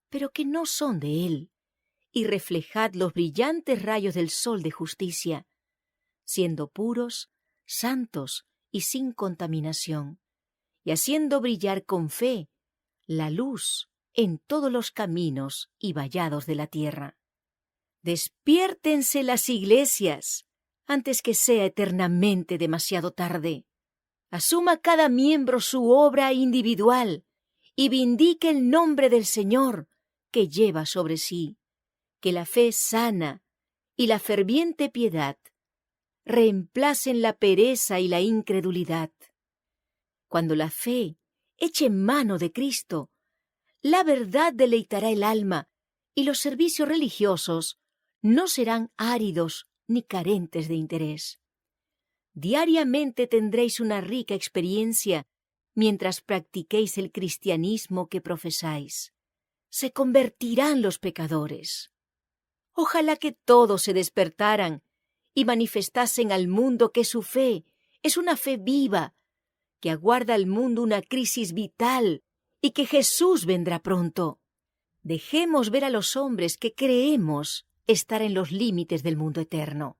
pero que no son de él, y reflejad los brillantes rayos del sol de justicia, siendo puros, santos y sin contaminación, y haciendo brillar con fe la luz en todos los caminos y vallados de la tierra. Despiértense las iglesias antes que sea eternamente demasiado tarde. Asuma cada miembro su obra individual y vindique el nombre del Señor que lleva sobre sí. Que la fe sana y la ferviente piedad reemplacen la pereza y la incredulidad. Cuando la fe eche mano de Cristo, la verdad deleitará el alma y los servicios religiosos no serán áridos ni carentes de interés. Diariamente tendréis una rica experiencia mientras practiquéis el cristianismo que profesáis. Se convertirán los pecadores. Ojalá que todos se despertaran y manifestasen al mundo que su fe es una fe viva, que aguarda al mundo una crisis vital y que Jesús vendrá pronto. Dejemos ver a los hombres que creemos estar en los límites del mundo eterno.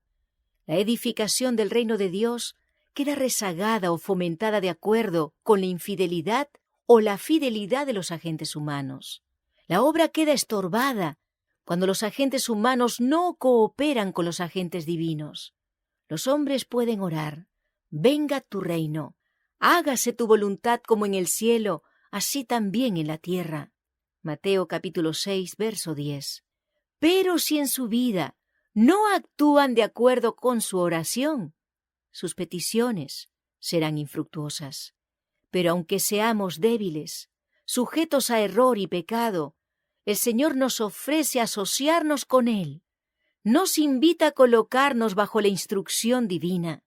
La edificación del reino de Dios queda rezagada o fomentada de acuerdo con la infidelidad o la fidelidad de los agentes humanos. La obra queda estorbada cuando los agentes humanos no cooperan con los agentes divinos. Los hombres pueden orar: venga tu reino, hágase tu voluntad como en el cielo, así también en la tierra. Mateo capítulo 6, verso 10. Pero si en su vida no actúan de acuerdo con su oración, sus peticiones serán infructuosas. Pero aunque seamos débiles, sujetos a error y pecado, el Señor nos ofrece asociarnos con Él. Nos invita a colocarnos bajo la instrucción divina.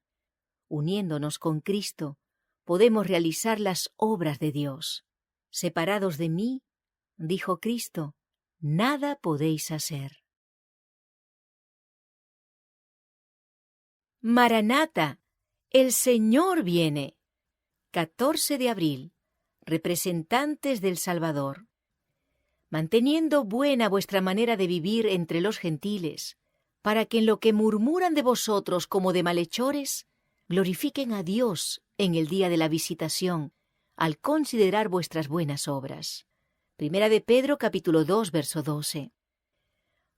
Uniéndonos con Cristo, podemos realizar las obras de Dios. Separados de mí, dijo Cristo, nada podéis hacer. Maranata, el Señor viene. 14 de abril. Representantes del Salvador. Manteniendo buena vuestra manera de vivir entre los gentiles, para que en lo que murmuran de vosotros como de malhechores, glorifiquen a Dios en el día de la visitación, al considerar vuestras buenas obras. Primera de Pedro capítulo 2, verso 12.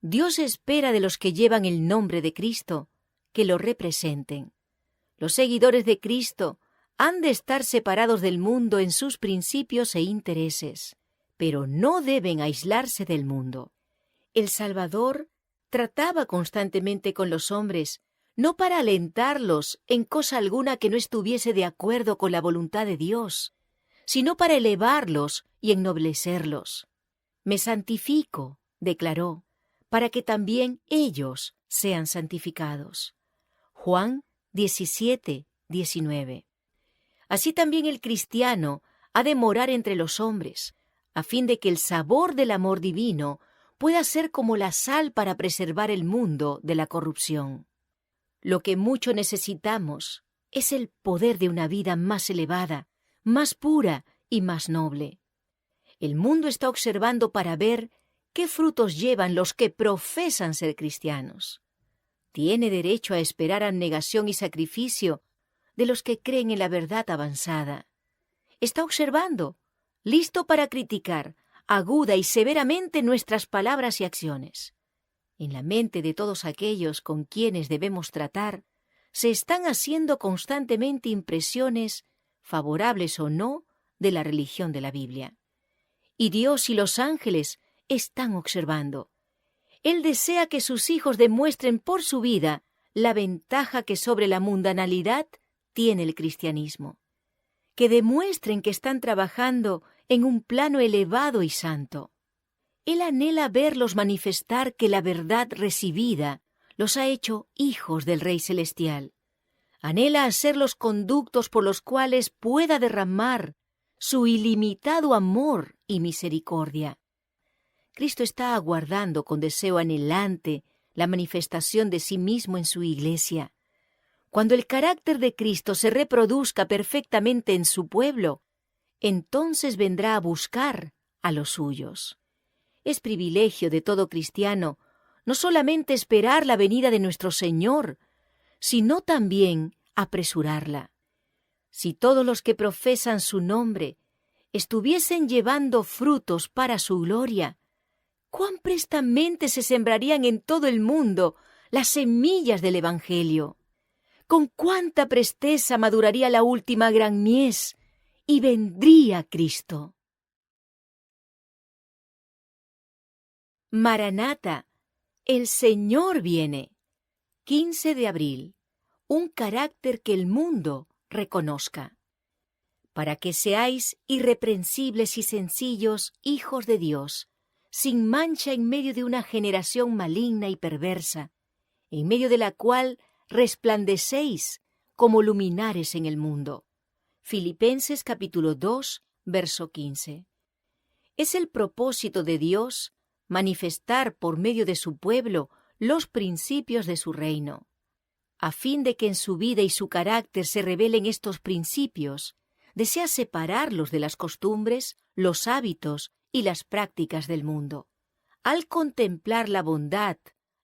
Dios espera de los que llevan el nombre de Cristo que lo representen. Los seguidores de Cristo han de estar separados del mundo en sus principios e intereses, pero no deben aislarse del mundo. El Salvador trataba constantemente con los hombres, no para alentarlos en cosa alguna que no estuviese de acuerdo con la voluntad de Dios, sino para elevarlos y ennoblecerlos. Me santifico, declaró, para que también ellos sean santificados. Juan 17, 19. Así también el cristiano ha de morar entre los hombres, a fin de que el sabor del amor divino pueda ser como la sal para preservar el mundo de la corrupción. Lo que mucho necesitamos es el poder de una vida más elevada, más pura y más noble. El mundo está observando para ver qué frutos llevan los que profesan ser cristianos. Tiene derecho a esperar abnegación y sacrificio de los que creen en la verdad avanzada. Está observando, listo para criticar aguda y severamente nuestras palabras y acciones. En la mente de todos aquellos con quienes debemos tratar, se están haciendo constantemente impresiones, favorables o no, de la religión de la Biblia. Y Dios y los ángeles están observando. Él desea que sus hijos demuestren por su vida la ventaja que sobre la mundanalidad tiene el cristianismo. Que demuestren que están trabajando en un plano elevado y santo. Él anhela verlos manifestar que la verdad recibida los ha hecho hijos del Rey Celestial. Anhela hacer los conductos por los cuales pueda derramar su ilimitado amor y misericordia. Cristo está aguardando con deseo anhelante la manifestación de sí mismo en su Iglesia. Cuando el carácter de Cristo se reproduzca perfectamente en su pueblo, entonces vendrá a buscar a los suyos. Es privilegio de todo cristiano no solamente esperar la venida de nuestro Señor, sino también apresurarla. Si todos los que profesan su nombre estuviesen llevando frutos para su gloria, cuán prestamente se sembrarían en todo el mundo las semillas del Evangelio. Con cuánta presteza maduraría la última gran mies y vendría Cristo. Maranata, el Señor viene. 15 de abril. Un carácter que el mundo reconozca. Para que seáis irreprensibles y sencillos hijos de Dios, sin mancha en medio de una generación maligna y perversa, en medio de la cual resplandecéis como luminares en el mundo. Filipenses capítulo 2, verso 15. Es el propósito de Dios manifestar por medio de su pueblo los principios de su reino. A fin de que en su vida y su carácter se revelen estos principios, desea separarlos de las costumbres, los hábitos y las prácticas del mundo. Al contemplar la bondad,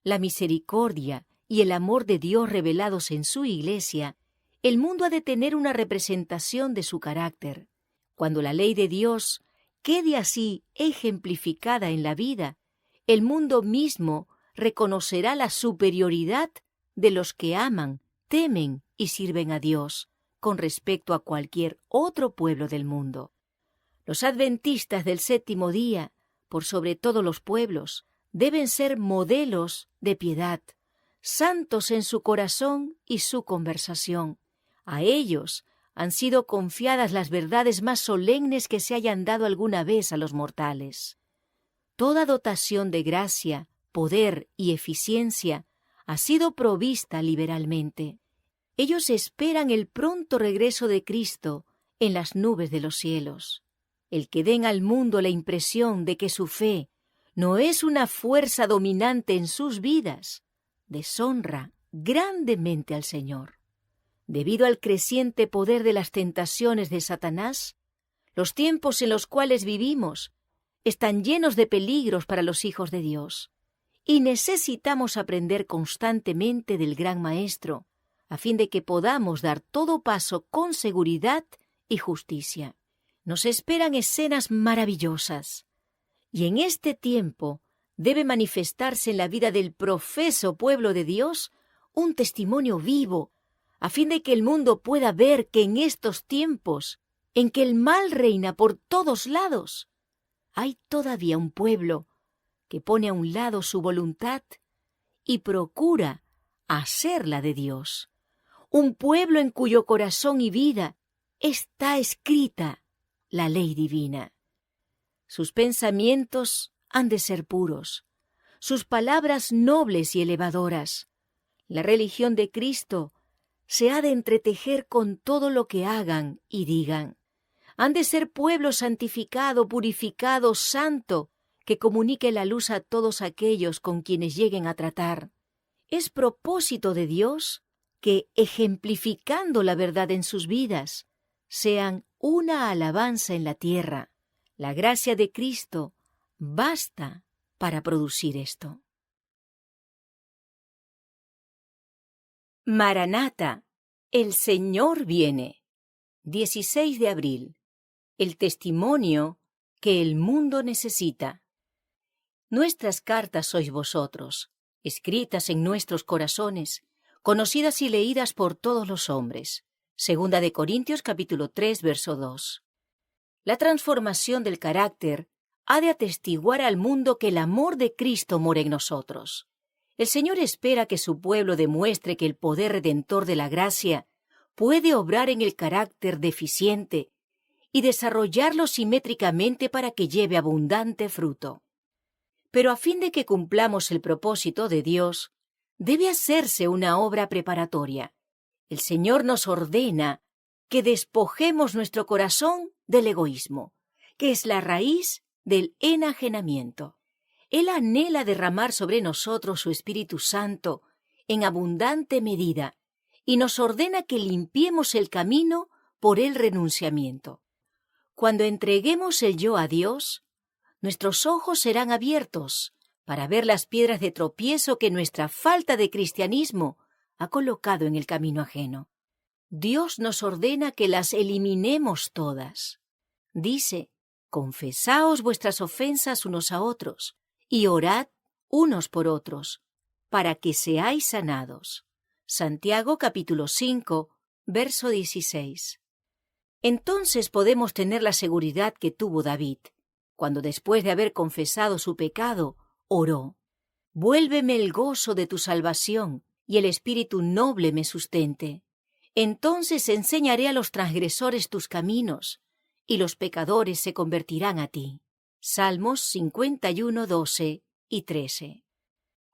la misericordia y el amor de Dios revelados en su Iglesia, el mundo ha de tener una representación de su carácter. Cuando la ley de Dios quede así ejemplificada en la vida, el mundo mismo reconocerá la superioridad de los que aman, temen y sirven a Dios con respecto a cualquier otro pueblo del mundo. Los adventistas del séptimo día, por sobre todos los pueblos, deben ser modelos de piedad, santos en su corazón y su conversación. A ellos han sido confiadas las verdades más solemnes que se hayan dado alguna vez a los mortales. Toda dotación de gracia, poder y eficiencia ha sido provista liberalmente. Ellos esperan el pronto regreso de Cristo en las nubes de los cielos. El que den al mundo la impresión de que su fe no es una fuerza dominante en sus vidas, deshonra grandemente al Señor. Debido al creciente poder de las tentaciones de Satanás, los tiempos en los cuales vivimos están llenos de peligros para los hijos de Dios, y necesitamos aprender constantemente del Gran Maestro, a fin de que podamos dar todo paso con seguridad y justicia. Nos esperan escenas maravillosas, y en este tiempo debe manifestarse en la vida del profeso pueblo de Dios un testimonio vivo, a fin de que el mundo pueda ver que en estos tiempos, en que el mal reina por todos lados, hay todavía un pueblo que pone a un lado su voluntad y procura hacerla de Dios. Un pueblo en cuyo corazón y vida está escrita la ley divina. Sus pensamientos han de ser puros, sus palabras nobles y elevadoras. La religión de Cristo se ha de entretejer con todo lo que hagan y digan. Han de ser pueblo santificado, purificado, santo, que comunique la luz a todos aquellos con quienes lleguen a tratar. Es propósito de Dios que, ejemplificando la verdad en sus vidas, sean una alabanza en la tierra. La gracia de Cristo basta para producir esto. Maranata, el Señor viene. 16 de abril. El testimonio que el mundo necesita. Nuestras cartas sois vosotros, escritas en nuestros corazones, conocidas y leídas por todos los hombres. Segunda de Corintios capítulo 3, verso 2. La transformación del carácter ha de atestiguar al mundo que el amor de Cristo mora en nosotros. El Señor espera que su pueblo demuestre que el poder redentor de la gracia puede obrar en el carácter deficiente y desarrollarlo simétricamente para que lleve abundante fruto. Pero a fin de que cumplamos el propósito de Dios, debe hacerse una obra preparatoria. El Señor nos ordena que despojemos nuestro corazón del egoísmo, que es la raíz del enajenamiento. Él anhela derramar sobre nosotros su Espíritu Santo en abundante medida y nos ordena que limpiemos el camino por el renunciamiento. Cuando entreguemos el yo a Dios, nuestros ojos serán abiertos para ver las piedras de tropiezo que nuestra falta de cristianismo ha colocado en el camino ajeno. Dios nos ordena que las eliminemos todas. Dice: confesaos vuestras ofensas unos a otros y orad unos por otros, para que seáis sanados. Santiago capítulo 5, verso 16. Entonces podemos tener la seguridad que tuvo David, cuando después de haber confesado su pecado, oró: vuélveme el gozo de tu salvación y el espíritu noble me sustente. Entonces enseñaré a los transgresores tus caminos, y los pecadores se convertirán a ti. Salmos 51, 12 y 13.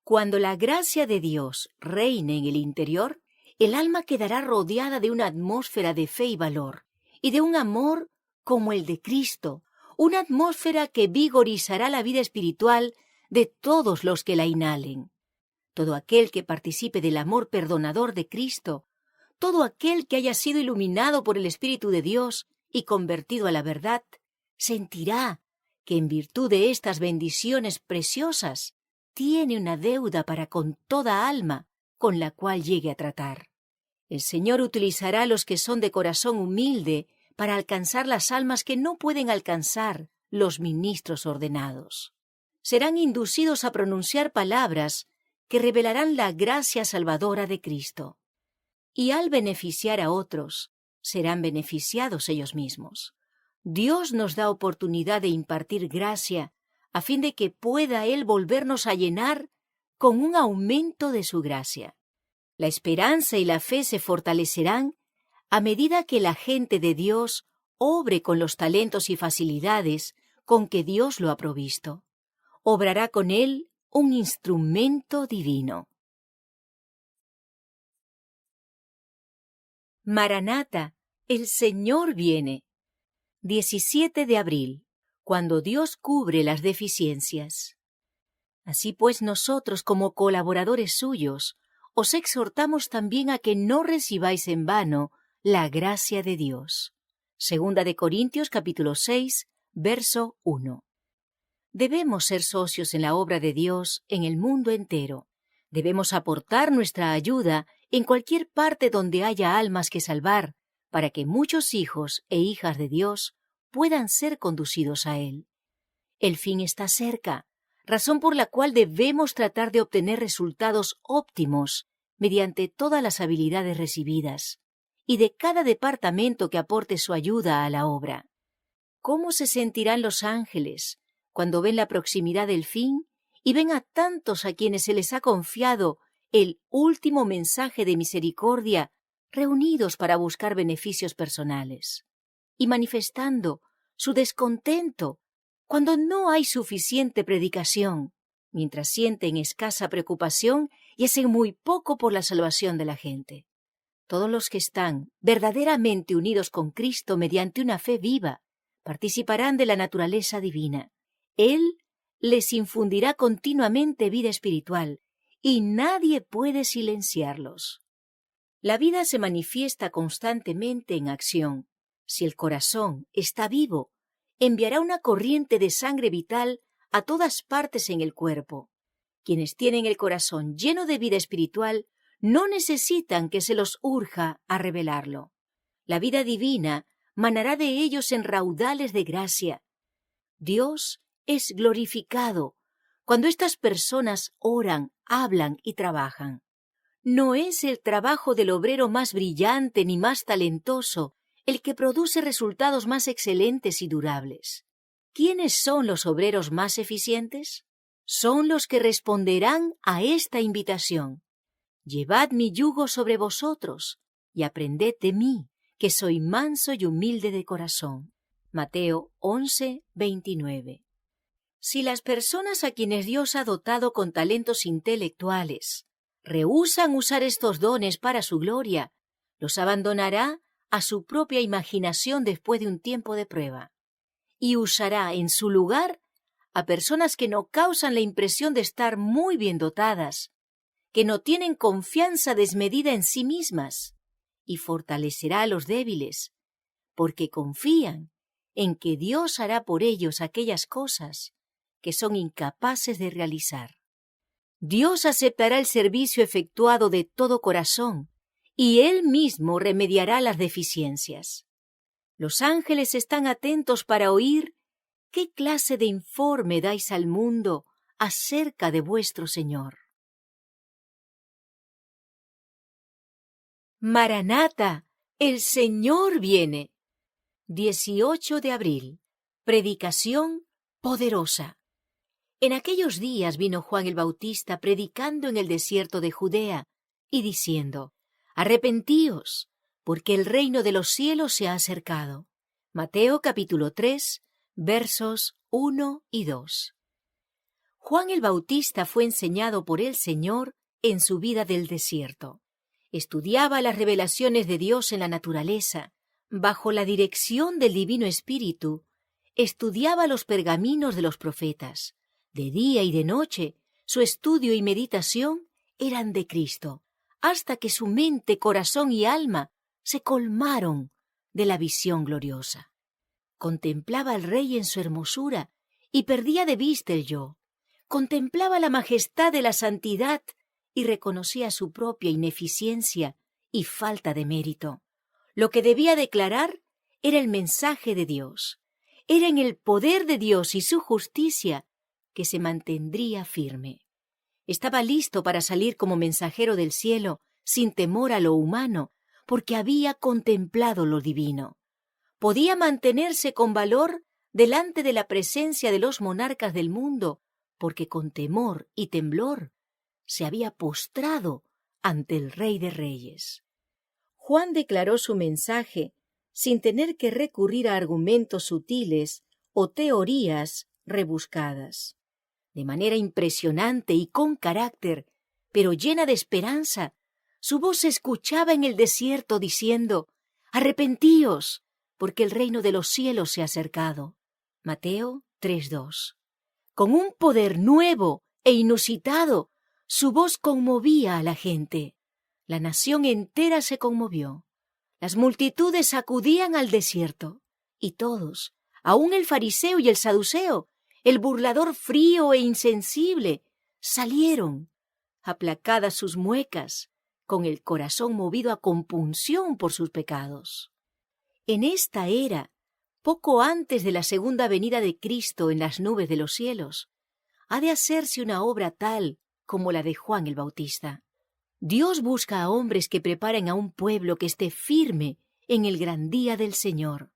Cuando la gracia de Dios reine en el interior, el alma quedará rodeada de una atmósfera de fe y valor, y de un amor como el de Cristo, una atmósfera que vigorizará la vida espiritual de todos los que la inhalen. Todo aquel que participe del amor perdonador de Cristo, todo aquel que haya sido iluminado por el Espíritu de Dios y convertido a la verdad, sentirá que en virtud de estas bendiciones preciosas tiene una deuda para con toda alma con la cual llegue a tratar. El Señor utilizará a los que son de corazón humilde para alcanzar las almas que no pueden alcanzar los ministros ordenados. Serán inducidos a pronunciar palabras que revelarán la gracia salvadora de Cristo. Y al beneficiar a otros, serán beneficiados ellos mismos. Dios nos da oportunidad de impartir gracia a fin de que pueda Él volvernos a llenar con un aumento de su gracia. La esperanza y la fe se fortalecerán a medida que la gente de Dios obre con los talentos y facilidades con que Dios lo ha provisto. Obrará con él un instrumento divino. Maranata, el Señor viene. 17 de abril, cuando Dios cubre las deficiencias. Así pues, nosotros, como colaboradores suyos, os exhortamos también a que no recibáis en vano la gracia de Dios. Segunda de Corintios capítulo 6, verso 1. Debemos ser socios en la obra de Dios en el mundo entero. Debemos aportar nuestra ayuda en cualquier parte donde haya almas que salvar, para que muchos hijos e hijas de Dios puedan ser conducidos a Él. El fin está cerca, razón por la cual debemos tratar de obtener resultados óptimos mediante todas las habilidades recibidas, y de cada departamento que aporte su ayuda a la obra. ¿Cómo se sentirán los ángeles cuando ven la proximidad del fin y ven a tantos a quienes se les ha confiado el último mensaje de misericordia reunidos para buscar beneficios personales y manifestando su descontento cuando no hay suficiente predicación, mientras sienten escasa preocupación y hacen muy poco por la salvación de la gente? Todos los que están verdaderamente unidos con Cristo mediante una fe viva participarán de la naturaleza divina. Él les infundirá continuamente vida espiritual y nadie puede silenciarlos. La vida se manifiesta constantemente en acción. Si el corazón está vivo, enviará una corriente de sangre vital a todas partes en el cuerpo. Quienes tienen el corazón lleno de vida espiritual no necesitan que se los urja a revelarlo. La vida divina manará de ellos en raudales de gracia. Dios es glorificado cuando estas personas oran, hablan y trabajan. No es el trabajo del obrero más brillante ni más talentoso el que produce resultados más excelentes y durables. ¿Quiénes son los obreros más eficientes? Son los que responderán a esta invitación. Llevad mi yugo sobre vosotros y aprended de mí, que soy manso y humilde de corazón. Mateo 11, 29. Si las personas a quienes Dios ha dotado con talentos intelectuales rehúsan usar estos dones para su gloria, los abandonará a su propia imaginación después de un tiempo de prueba, y usará en su lugar a personas que no causan la impresión de estar muy bien dotadas, que no tienen confianza desmedida en sí mismas, y fortalecerá a los débiles, porque confían en que Dios hará por ellos aquellas cosas que son incapaces de realizar. Dios aceptará el servicio efectuado de todo corazón, y Él mismo remediará las deficiencias. Los ángeles están atentos para oír qué clase de informe dais al mundo acerca de vuestro Señor. Maranata, el Señor viene. 18 de abril. Predicación poderosa. En aquellos días vino Juan el Bautista predicando en el desierto de Judea y diciendo: Arrepentíos, porque el reino de los cielos se ha acercado. Mateo capítulo 3, versos 1 y 2. Juan el Bautista fue enseñado por el Señor en su vida del desierto. Estudiaba las revelaciones de Dios en la naturaleza, bajo la dirección del Divino Espíritu. Estudiaba los pergaminos de los profetas. De día y de noche, su estudio y meditación eran de Cristo, hasta que su mente, corazón y alma se colmaron de la visión gloriosa. Contemplaba al Rey en su hermosura y perdía de vista el yo. Contemplaba la majestad de la santidad y reconocía su propia ineficiencia y falta de mérito. Lo que debía declarar era el mensaje de Dios. Era en el poder de Dios y su justicia que se mantendría firme. Estaba listo para salir como mensajero del cielo, sin temor a lo humano, porque había contemplado lo divino. Podía mantenerse con valor delante de la presencia de los monarcas del mundo, porque con temor y temblor se había postrado ante el Rey de Reyes. Juan declaró su mensaje sin tener que recurrir a argumentos sutiles o teorías rebuscadas. De manera impresionante y con carácter, pero llena de esperanza, su voz se escuchaba en el desierto diciendo: «Arrepentíos, porque el reino de los cielos se ha acercado». Mateo 3:2. Con un poder nuevo e inusitado, su voz conmovía a la gente. La nación entera se conmovió. Las multitudes acudían al desierto, y todos, aun el fariseo y el saduceo, el burlador frío e insensible, salieron, aplacadas sus muecas, con el corazón movido a compunción por sus pecados. En esta era, poco antes de la segunda venida de Cristo en las nubes de los cielos, ha de hacerse una obra tal como la de Juan el Bautista. Dios busca a hombres que preparen a un pueblo que esté firme en el gran día del Señor.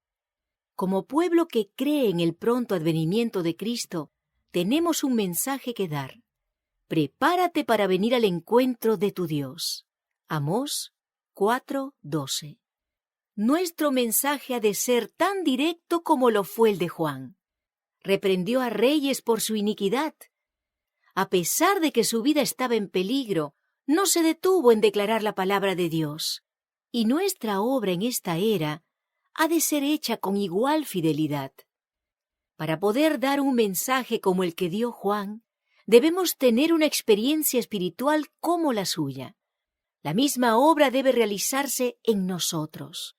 Como pueblo que cree en el pronto advenimiento de Cristo, tenemos un mensaje que dar. Prepárate para venir al encuentro de tu Dios. Amós 4:12. Nuestro mensaje ha de ser tan directo como lo fue el de Juan. Reprendió a reyes por su iniquidad. A pesar de que su vida estaba en peligro, no se detuvo en declarar la palabra de Dios. Y nuestra obra en esta era ha de ser hecha con igual fidelidad. Para poder dar un mensaje como el que dio Juan, debemos tener una experiencia espiritual como la suya. La misma obra debe realizarse en nosotros.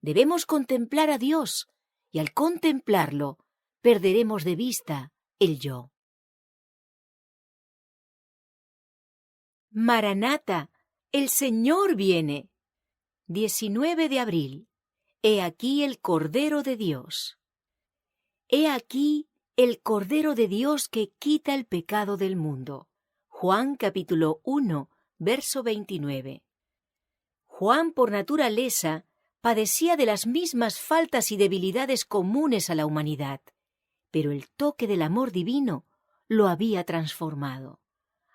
Debemos contemplar a Dios, y al contemplarlo, perderemos de vista el yo. Maranata, el Señor viene. 19 de abril. He aquí el Cordero de Dios. He aquí el Cordero de Dios que quita el pecado del mundo. Juan capítulo 1, verso 29. Juan, por naturaleza, padecía de las mismas faltas y debilidades comunes a la humanidad, pero el toque del amor divino lo había transformado.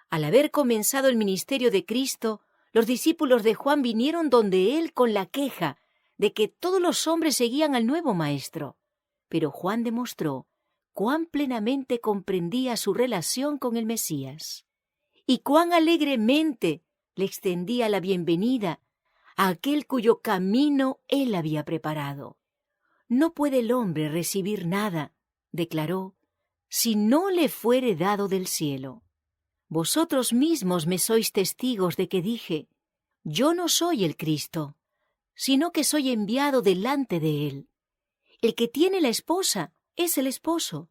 Al haber comenzado el ministerio de Cristo, los discípulos de Juan vinieron donde él con la queja de que todos los hombres seguían al nuevo Maestro. Pero Juan demostró cuán plenamente comprendía su relación con el Mesías y cuán alegremente le extendía la bienvenida a aquel cuyo camino él había preparado. No puede el hombre recibir nada, declaró, si no le fuere dado del cielo. Vosotros mismos me sois testigos de que dije, yo no soy el Cristo, sino que soy enviado delante de él. El que tiene la esposa es el esposo,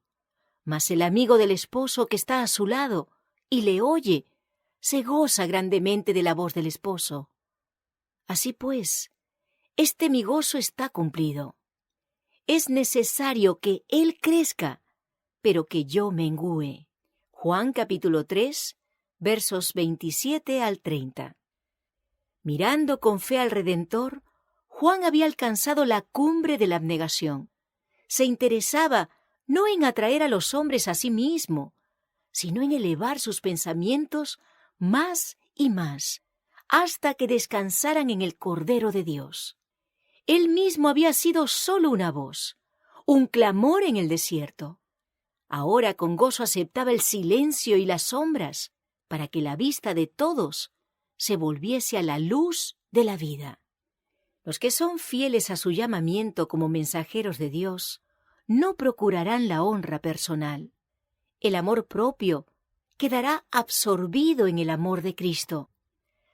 mas el amigo del esposo que está a su lado y le oye, se goza grandemente de la voz del esposo. Así pues, este mi gozo está cumplido. Es necesario que él crezca, pero que yo mengüe. Juan capítulo 3, versos 27 al 30. Mirando con fe al Redentor, Juan había alcanzado la cumbre de la abnegación. Se interesaba no en atraer a los hombres a sí mismo, sino en elevar sus pensamientos más y más, hasta que descansaran en el Cordero de Dios. Él mismo había sido solo una voz, un clamor en el desierto. Ahora con gozo aceptaba el silencio y las sombras, para que la vista de todos se volviese a la luz de la vida. Los que son fieles a su llamamiento como mensajeros de Dios no procurarán la honra personal. El amor propio quedará absorbido en el amor de Cristo.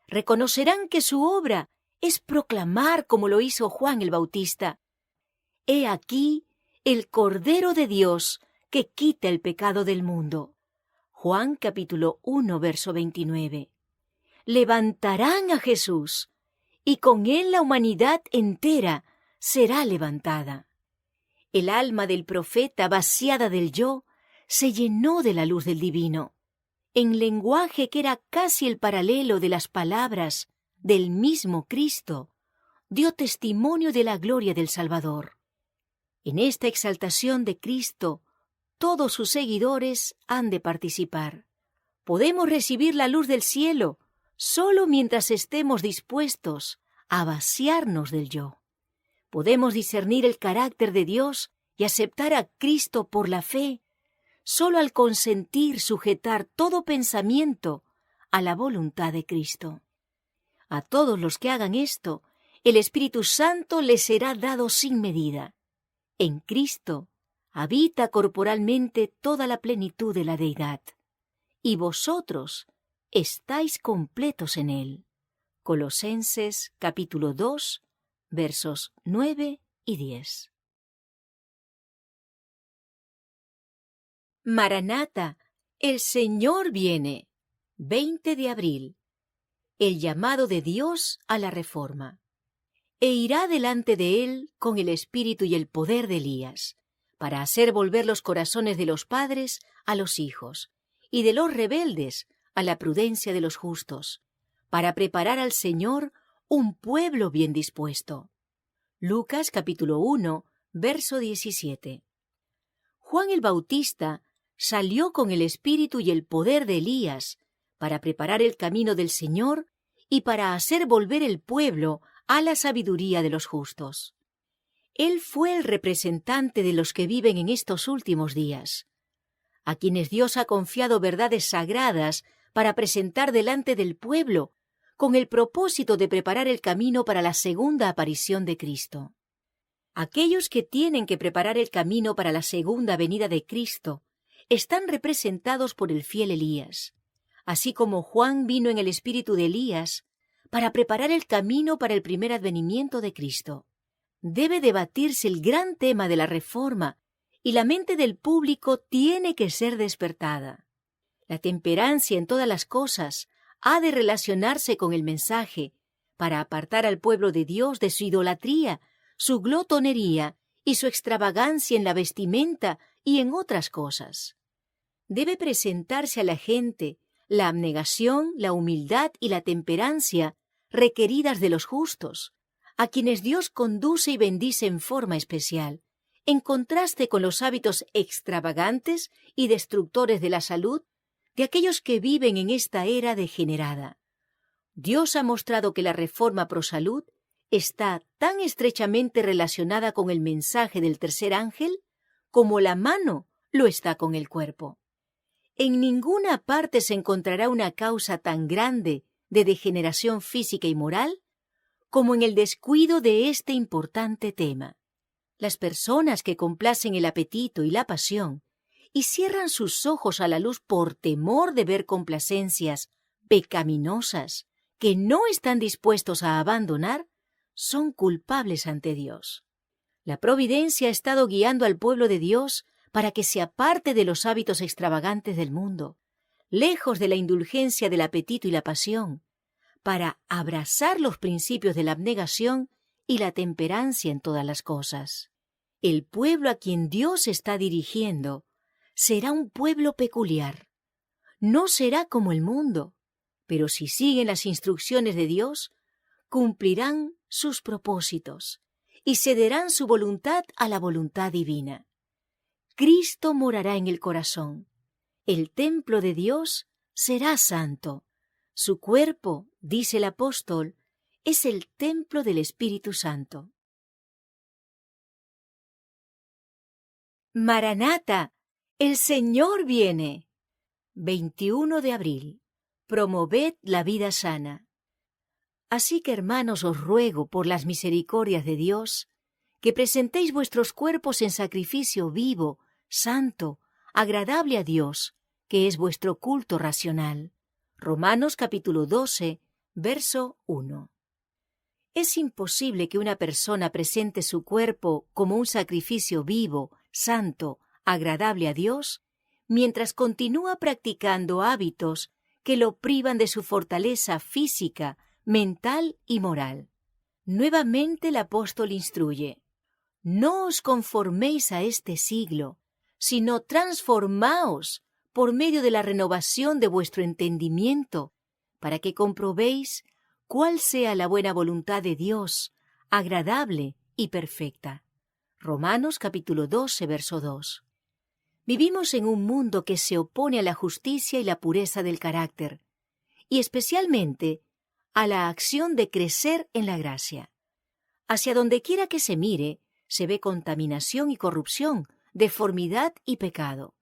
Reconocerán que su obra es proclamar como lo hizo Juan el Bautista. He aquí el Cordero de Dios que quita el pecado del mundo. Juan capítulo 1, verso 29. Levantarán a Jesús, y con él la humanidad entera será levantada. El alma del profeta, vaciada del yo, se llenó de la luz del divino, en lenguaje que era casi el paralelo de las palabras del mismo Cristo, dio testimonio de la gloria del Salvador. En esta exaltación de Cristo, todos sus seguidores han de participar. Podemos recibir la luz del cielo solo mientras estemos dispuestos a vaciarnos del yo. Podemos discernir el carácter de Dios y aceptar a Cristo por la fe solo al consentir sujetar todo pensamiento a la voluntad de Cristo. A todos los que hagan esto, el Espíritu Santo les será dado sin medida. En Cristo habita corporalmente toda la plenitud de la deidad, y vosotros estáis completos en él. Colosenses capítulo 2, versos 9 y 10. Maranata, el Señor viene. 20 de abril. El llamado de Dios a la reforma. E irá delante de él con el espíritu y el poder de Elías, para hacer volver los corazones de los padres a los hijos, y de los rebeldes a la prudencia de los justos, para preparar al Señor un pueblo bien dispuesto. Lucas capítulo 1, verso 17. Juan el Bautista salió con el espíritu y el poder de Elías para preparar el camino del Señor y para hacer volver el pueblo a la sabiduría de los justos. Él fue el representante de los que viven en estos últimos días, a quienes Dios ha confiado verdades sagradas para presentar delante del pueblo, con el propósito de preparar el camino para la segunda aparición de Cristo. Aquellos que tienen que preparar el camino para la segunda venida de Cristo están representados por el fiel Elías, así como Juan vino en el espíritu de Elías para preparar el camino para el primer advenimiento de Cristo. Debe debatirse el gran tema de la reforma y la mente del público tiene que ser despertada. La temperancia en todas las cosas ha de relacionarse con el mensaje para apartar al pueblo de Dios de su idolatría, su glotonería y su extravagancia en la vestimenta y en otras cosas. Debe presentarse a la gente la abnegación, la humildad y la temperancia requeridas de los justos, a quienes Dios conduce y bendice en forma especial, en contraste con los hábitos extravagantes y destructores de la salud de aquellos que viven en esta era degenerada. Dios ha mostrado que la reforma pro salud está tan estrechamente relacionada con el mensaje del tercer ángel como la mano lo está con el cuerpo. En ninguna parte se encontrará una causa tan grande de degeneración física y moral como en el descuido de este importante tema. Las personas que complacen el apetito y la pasión y cierran sus ojos a la luz por temor de ver complacencias pecaminosas que no están dispuestos a abandonar, son culpables ante Dios. La providencia ha estado guiando al pueblo de Dios para que se aparte de los hábitos extravagantes del mundo, lejos de la indulgencia del apetito y la pasión, para abrazar los principios de la abnegación y la temperancia en todas las cosas. El pueblo a quien Dios está dirigiendo será un pueblo peculiar. No será como el mundo, pero si siguen las instrucciones de Dios, cumplirán sus propósitos y cederán su voluntad a la voluntad divina. Cristo morará en el corazón. El templo de Dios será santo. Su cuerpo, dice el apóstol, es el templo del Espíritu Santo. Maranata, el Señor viene. 21 de abril. Promoved la vida sana. Así que, hermanos, os ruego por las misericordias de Dios, que presentéis vuestros cuerpos en sacrificio vivo, santo, agradable a Dios, que es vuestro culto racional. Romanos capítulo 12, verso 1. Es imposible que una persona presente su cuerpo como un sacrificio vivo, santo, agradable a Dios, mientras continúa practicando hábitos que lo privan de su fortaleza física, mental y moral. Nuevamente el apóstol instruye: no os conforméis a este siglo, sino transformaos por medio de la renovación de vuestro entendimiento, para que comprobéis cuál sea la buena voluntad de Dios, agradable y perfecta. Romanos capítulo 12, verso 2. Vivimos en un mundo que se opone a la justicia y la pureza del carácter, y especialmente a la acción de crecer en la gracia. Hacia donde quiera que se mire, se ve contaminación y corrupción, deformidad y pecado.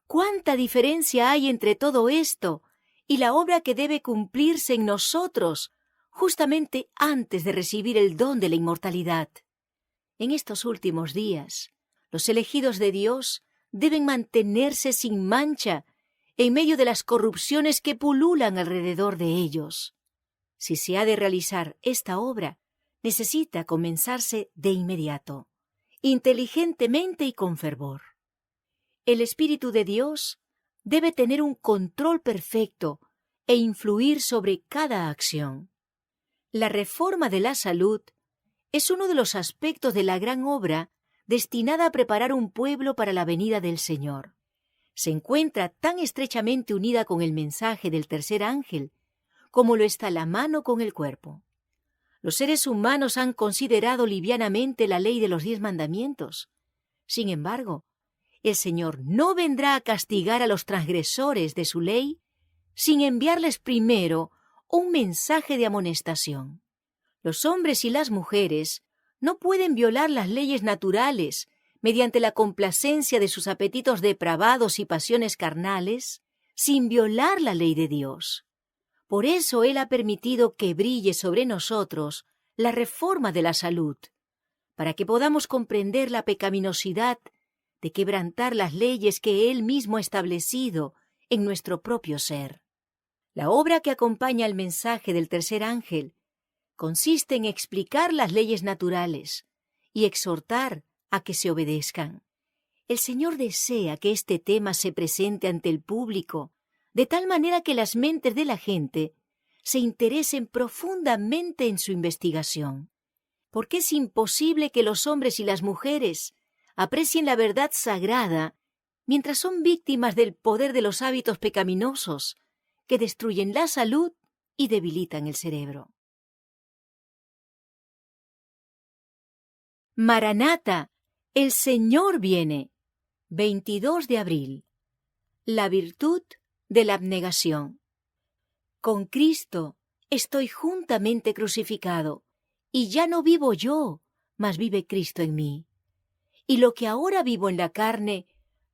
¿Cuánta diferencia hay entre todo esto y la obra que debe cumplirse en nosotros justamente antes de recibir el don de la inmortalidad? En estos últimos días, los elegidos de Dios deben mantenerse sin mancha en medio de las corrupciones que pululan alrededor de ellos. Si se ha de realizar esta obra, necesita comenzarse de inmediato, inteligentemente y con fervor. El Espíritu de Dios debe tener un control perfecto e influir sobre cada acción. La reforma de la salud es uno de los aspectos de la gran obra destinada a preparar un pueblo para la venida del Señor. Se encuentra tan estrechamente unida con el mensaje del tercer ángel como lo está la mano con el cuerpo. Los seres humanos han considerado livianamente la ley de los 10 mandamientos. Sin embargo, el Señor no vendrá a castigar a los transgresores de su ley sin enviarles primero un mensaje de amonestación. Los hombres y las mujeres no pueden violar las leyes naturales mediante la complacencia de sus apetitos depravados y pasiones carnales sin violar la ley de Dios. Por eso Él ha permitido que brille sobre nosotros la reforma de la salud, para que podamos comprender la pecaminosidad de quebrantar las leyes que Él mismo ha establecido en nuestro propio ser. La obra que acompaña al mensaje del tercer ángel consiste en explicar las leyes naturales y exhortar a que se obedezcan. El Señor desea que este tema se presente ante el público, de tal manera que las mentes de la gente se interesen profundamente en su investigación, porque es imposible que los hombres y las mujeres aprecien la verdad sagrada mientras son víctimas del poder de los hábitos pecaminosos que destruyen la salud y debilitan el cerebro. Maranata, el Señor viene. 22 de abril. La virtud de la abnegación. Con Cristo estoy juntamente crucificado, y ya no vivo yo, mas vive Cristo en mí. Y lo que ahora vivo en la carne,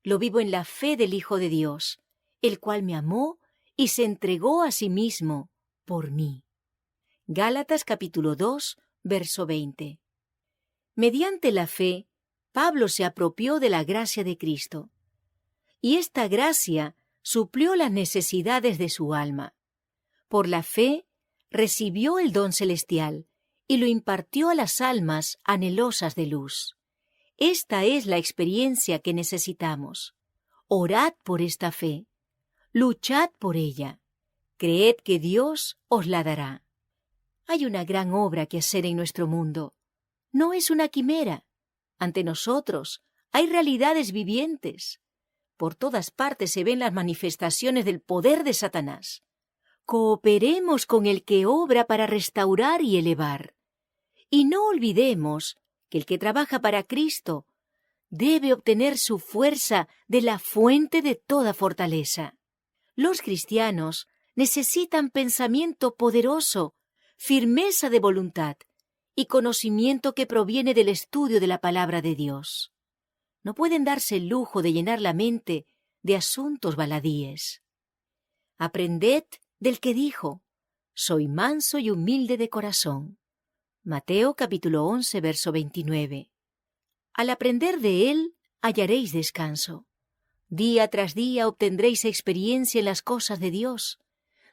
lo vivo en la fe del Hijo de Dios, el cual me amó y se entregó a sí mismo por mí. Gálatas capítulo 2, verso 20. Mediante la fe, Pablo se apropió de la gracia de Cristo, y esta gracia suplió las necesidades de su alma. Por la fe, recibió el don celestial y lo impartió a las almas anhelosas de luz. Esta es la experiencia que necesitamos. Orad por esta fe. Luchad por ella. Creed que Dios os la dará. Hay una gran obra que hacer en nuestro mundo. No es una quimera. Ante nosotros hay realidades vivientes. Por todas partes se ven las manifestaciones del poder de Satanás. Cooperemos con el que obra para restaurar y elevar. Y no olvidemos que el que trabaja para Cristo debe obtener su fuerza de la fuente de toda fortaleza. Los cristianos necesitan pensamiento poderoso, firmeza de voluntad y conocimiento que proviene del estudio de la palabra de Dios. No pueden darse el lujo de llenar la mente de asuntos baladíes. Aprended del que dijo: soy manso y humilde de corazón. Mateo capítulo 11, verso 29. Al aprender de él, hallaréis descanso. Día tras día obtendréis experiencia en las cosas de Dios.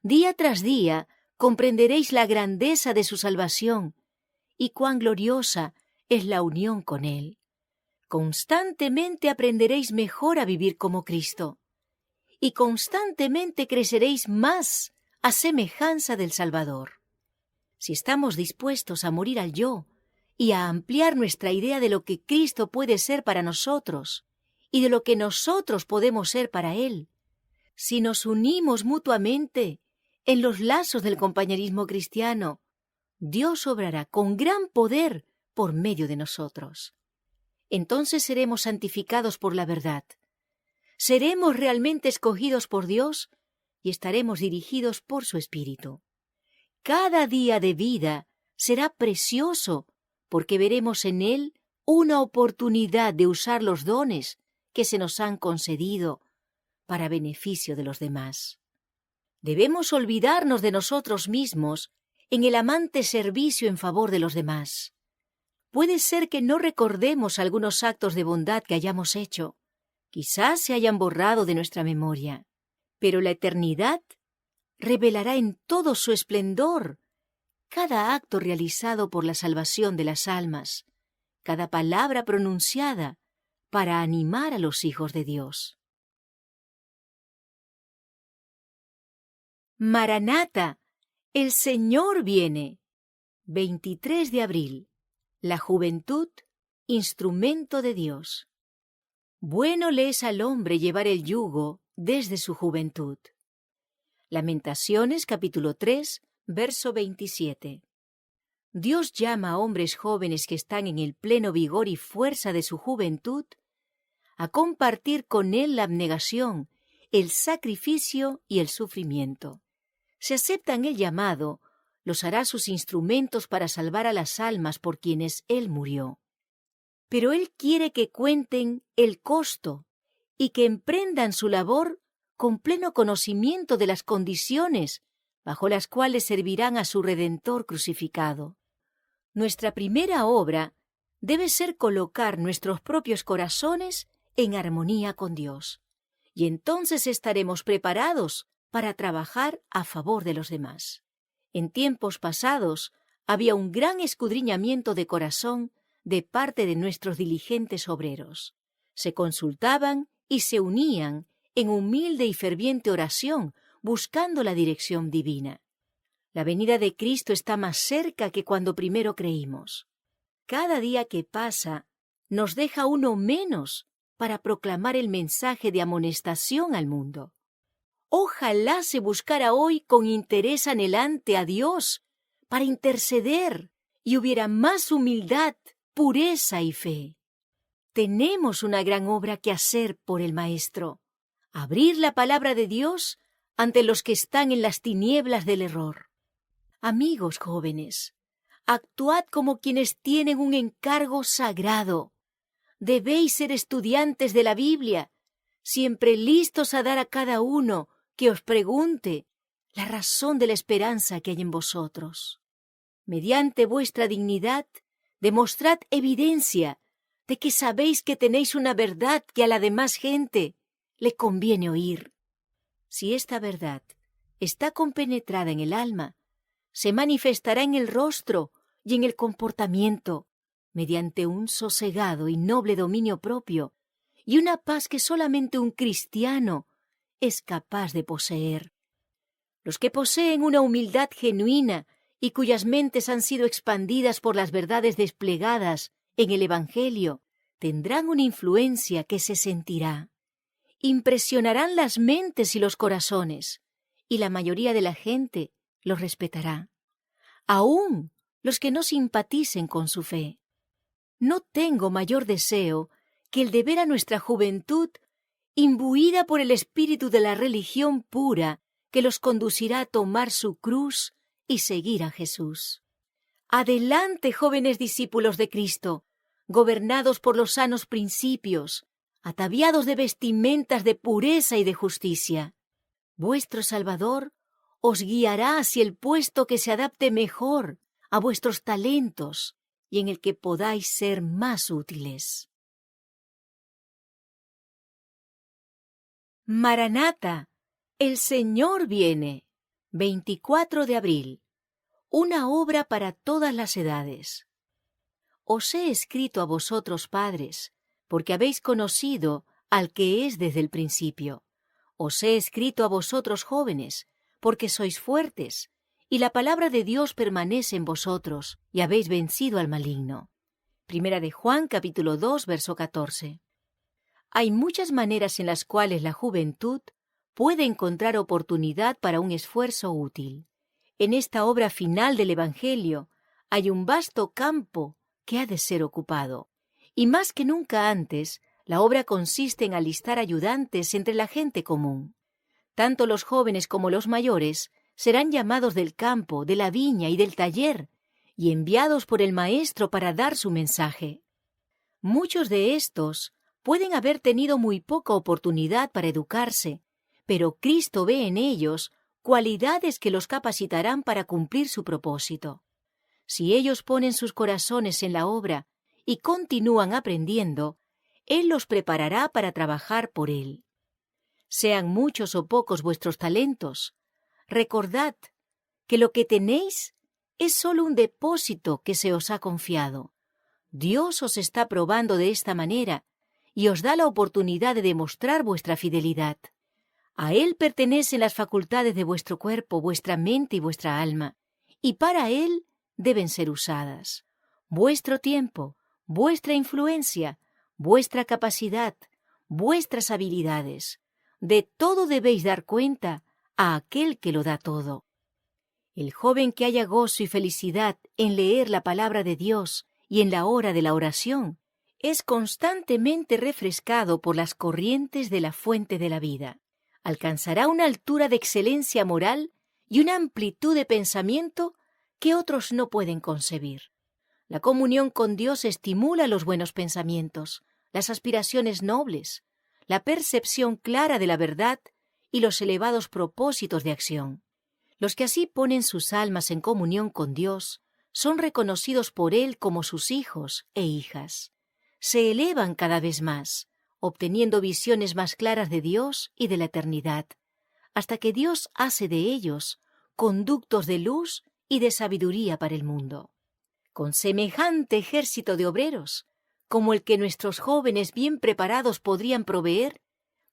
Día tras día comprenderéis la grandeza de su salvación y cuán gloriosa es la unión con Él. Constantemente aprenderéis mejor a vivir como Cristo y constantemente creceréis más a semejanza del Salvador. Si estamos dispuestos a morir al yo y a ampliar nuestra idea de lo que Cristo puede ser para nosotros y de lo que nosotros podemos ser para Él, si nos unimos mutuamente en los lazos del compañerismo cristiano, Dios obrará con gran poder por medio de nosotros. Entonces seremos santificados por la verdad. Seremos realmente escogidos por Dios y estaremos dirigidos por su Espíritu. Cada día de vida será precioso porque veremos en él una oportunidad de usar los dones que se nos han concedido para beneficio de los demás. Debemos olvidarnos de nosotros mismos en el amante servicio en favor de los demás. Puede ser que no recordemos algunos actos de bondad que hayamos hecho. Quizás se hayan borrado de nuestra memoria, pero la eternidad revelará en todo su esplendor cada acto realizado por la salvación de las almas, cada palabra pronunciada para animar a los hijos de Dios. Maranata, el Señor viene. 23 de abril. La juventud, instrumento de Dios. Bueno le es al hombre llevar el yugo desde su juventud. Lamentaciones capítulo 3, verso 27. Dios llama a hombres jóvenes que están en el pleno vigor y fuerza de su juventud a compartir con Él la abnegación, el sacrificio y el sufrimiento. Si aceptan el llamado, los hará sus instrumentos para salvar a las almas por quienes Él murió. Pero Él quiere que cuenten el costo y que emprendan su labor con pleno conocimiento de las condiciones bajo las cuales servirán a su Redentor crucificado. Nuestra primera obra debe ser colocar nuestros propios corazones en armonía con Dios, y entonces estaremos preparados para trabajar a favor de los demás. En tiempos pasados había un gran escudriñamiento de corazón de parte de nuestros diligentes obreros. Se consultaban y se unían en humilde y ferviente oración, buscando la dirección divina. La venida de Cristo está más cerca que cuando primero creímos. Cada día que pasa nos deja uno menos para proclamar el mensaje de amonestación al mundo. Ojalá se buscara hoy con interés anhelante a Dios para interceder y hubiera más humildad, pureza y fe. Tenemos una gran obra que hacer por el Maestro: abrir la palabra de Dios ante los que están en las tinieblas del error. Amigos jóvenes, actuad como quienes tienen un encargo sagrado. Debéis ser estudiantes de la Biblia, siempre listos a dar a cada uno que os pregunte la razón de la esperanza que hay en vosotros. Mediante vuestra dignidad, demostrad evidencia de que sabéis que tenéis una verdad que a la demás gente le conviene oír. Si esta verdad está compenetrada en el alma, se manifestará en el rostro y en el comportamiento, mediante un sosegado y noble dominio propio y una paz que solamente un cristiano es capaz de poseer. Los que poseen una humildad genuina y cuyas mentes han sido expandidas por las verdades desplegadas en el Evangelio, tendrán una influencia que se sentirá. Impresionarán las mentes y los corazones, y la mayoría de la gente los respetará, aún los que no simpaticen con su fe. No tengo mayor deseo que el de ver a nuestra juventud imbuida por el espíritu de la religión pura que los conducirá a tomar su cruz y seguir a Jesús. Adelante, jóvenes discípulos de Cristo, gobernados por los sanos principios, ataviados de vestimentas de pureza y de justicia. Vuestro Salvador os guiará hacia el puesto que se adapte mejor a vuestros talentos y en el que podáis ser más útiles. Maranata, el Señor viene. 24 de abril. Una obra para todas las edades. Os he escrito a vosotros, padres, porque habéis conocido al que es desde el principio. Os he escrito a vosotros, jóvenes, porque sois fuertes, y la palabra de Dios permanece en vosotros, y habéis vencido al maligno. Primera de Juan, capítulo 2, verso 14. Hay muchas maneras en las cuales la juventud puede encontrar oportunidad para un esfuerzo útil. En esta obra final del Evangelio hay un vasto campo que ha de ser ocupado. Y más que nunca antes, la obra consiste en alistar ayudantes entre la gente común. Tanto los jóvenes como los mayores serán llamados del campo, de la viña y del taller, y enviados por el Maestro para dar su mensaje. Muchos de estos pueden haber tenido muy poca oportunidad para educarse, pero Cristo ve en ellos cualidades que los capacitarán para cumplir su propósito. Si ellos ponen sus corazones en la obra y continúan aprendiendo, Él los preparará para trabajar por Él. Sean muchos o pocos vuestros talentos, recordad que lo que tenéis es solo un depósito que se os ha confiado. Dios os está probando de esta manera y os da la oportunidad de demostrar vuestra fidelidad. A Él pertenecen las facultades de vuestro cuerpo, vuestra mente y vuestra alma, y para Él deben ser usadas. Vuestro tiempo, vuestra influencia, vuestra capacidad, vuestras habilidades. De todo debéis dar cuenta a aquel que lo da todo. El joven que haya gozo y felicidad en leer la palabra de Dios y en la hora de la oración, es constantemente refrescado por las corrientes de la fuente de la vida. Alcanzará una altura de excelencia moral y una amplitud de pensamiento que otros no pueden concebir. La comunión con Dios estimula los buenos pensamientos, las aspiraciones nobles, la percepción clara de la verdad y los elevados propósitos de acción. Los que así ponen sus almas en comunión con Dios son reconocidos por Él como sus hijos e hijas. Se elevan cada vez más, obteniendo visiones más claras de Dios y de la eternidad, hasta que Dios hace de ellos conductos de luz y de sabiduría para el mundo. Con semejante ejército de obreros, como el que nuestros jóvenes bien preparados podrían proveer,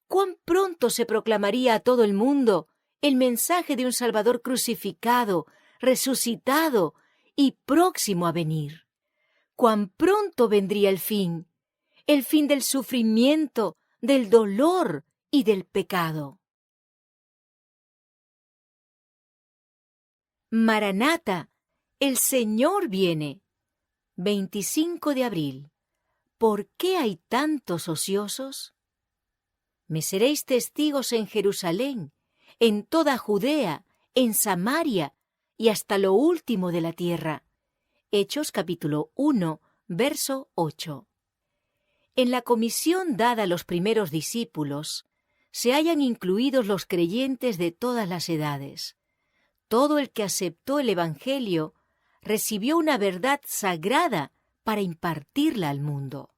¿cuán pronto se proclamaría a todo el mundo el mensaje de un Salvador crucificado, resucitado y próximo a venir? ¿Cuán pronto vendría el fin del sufrimiento, del dolor y del pecado? Maranata, el Señor viene. 25 de abril. ¿Por qué hay tantos ociosos? Me seréis testigos en Jerusalén, en toda Judea, en Samaria y hasta lo último de la tierra. Hechos capítulo 1, verso 8. En la comisión dada a los primeros discípulos, se hallan incluidos los creyentes de todas las edades. Todo el que aceptó el Evangelio recibió una verdad sagrada para impartirla al mundo.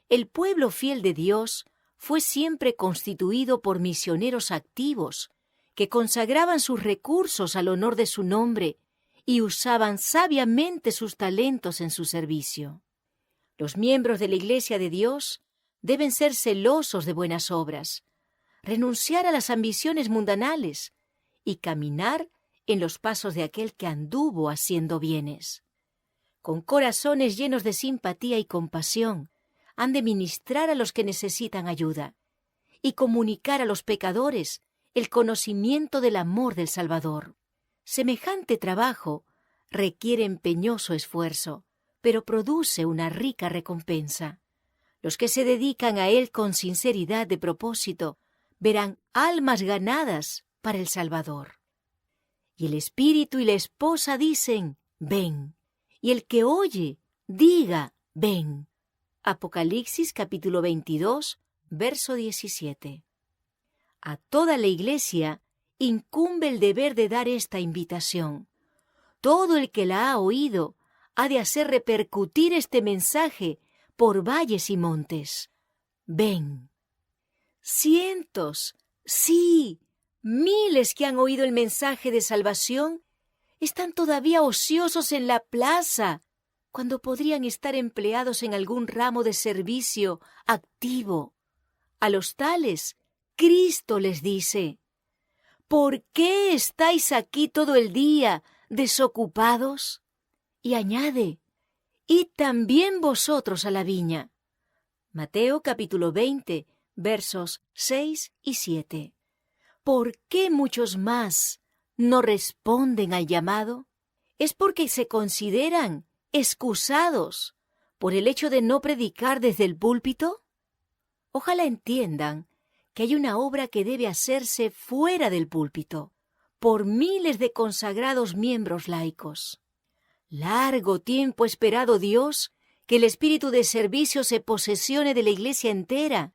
El pueblo fiel de Dios fue siempre constituido por misioneros activos que consagraban sus recursos al honor de su nombre y usaban sabiamente sus talentos en su servicio. Los miembros de la Iglesia de Dios deben ser celosos de buenas obras, renunciar a las ambiciones mundanales y caminar en los pasos de aquel que anduvo haciendo bienes. Con corazones llenos de simpatía y compasión, han de ministrar a los que necesitan ayuda y comunicar a los pecadores el conocimiento del amor del Salvador. Semejante trabajo requiere empeñoso esfuerzo, pero produce una rica recompensa. Los que se dedican a él con sinceridad de propósito verán almas ganadas para el Salvador. Y el espíritu y la esposa dicen, ven. Y el que oye, diga, ven. Apocalipsis capítulo 22, verso 17. A toda la Iglesia incumbe el deber de dar esta invitación. Todo el que la ha oído ha de hacer repercutir este mensaje por valles y montes. Ven. Cientos, sí, miles que han oído el mensaje de salvación están todavía ociosos en la plaza, cuando podrían estar empleados en algún ramo de servicio activo. A los tales, Cristo les dice, ¿por qué estáis aquí todo el día desocupados? Y añade, id también vosotros a la viña. Mateo capítulo 20, versos 6 y 7. ¿Por qué muchos más no responden al llamado? Es porque se consideran excusados por el hecho de no predicar desde el púlpito. Ojalá entiendan que hay una obra que debe hacerse fuera del púlpito, por miles de consagrados miembros laicos. Largo tiempo ha esperado Dios que el espíritu de servicio se posesione de la Iglesia entera,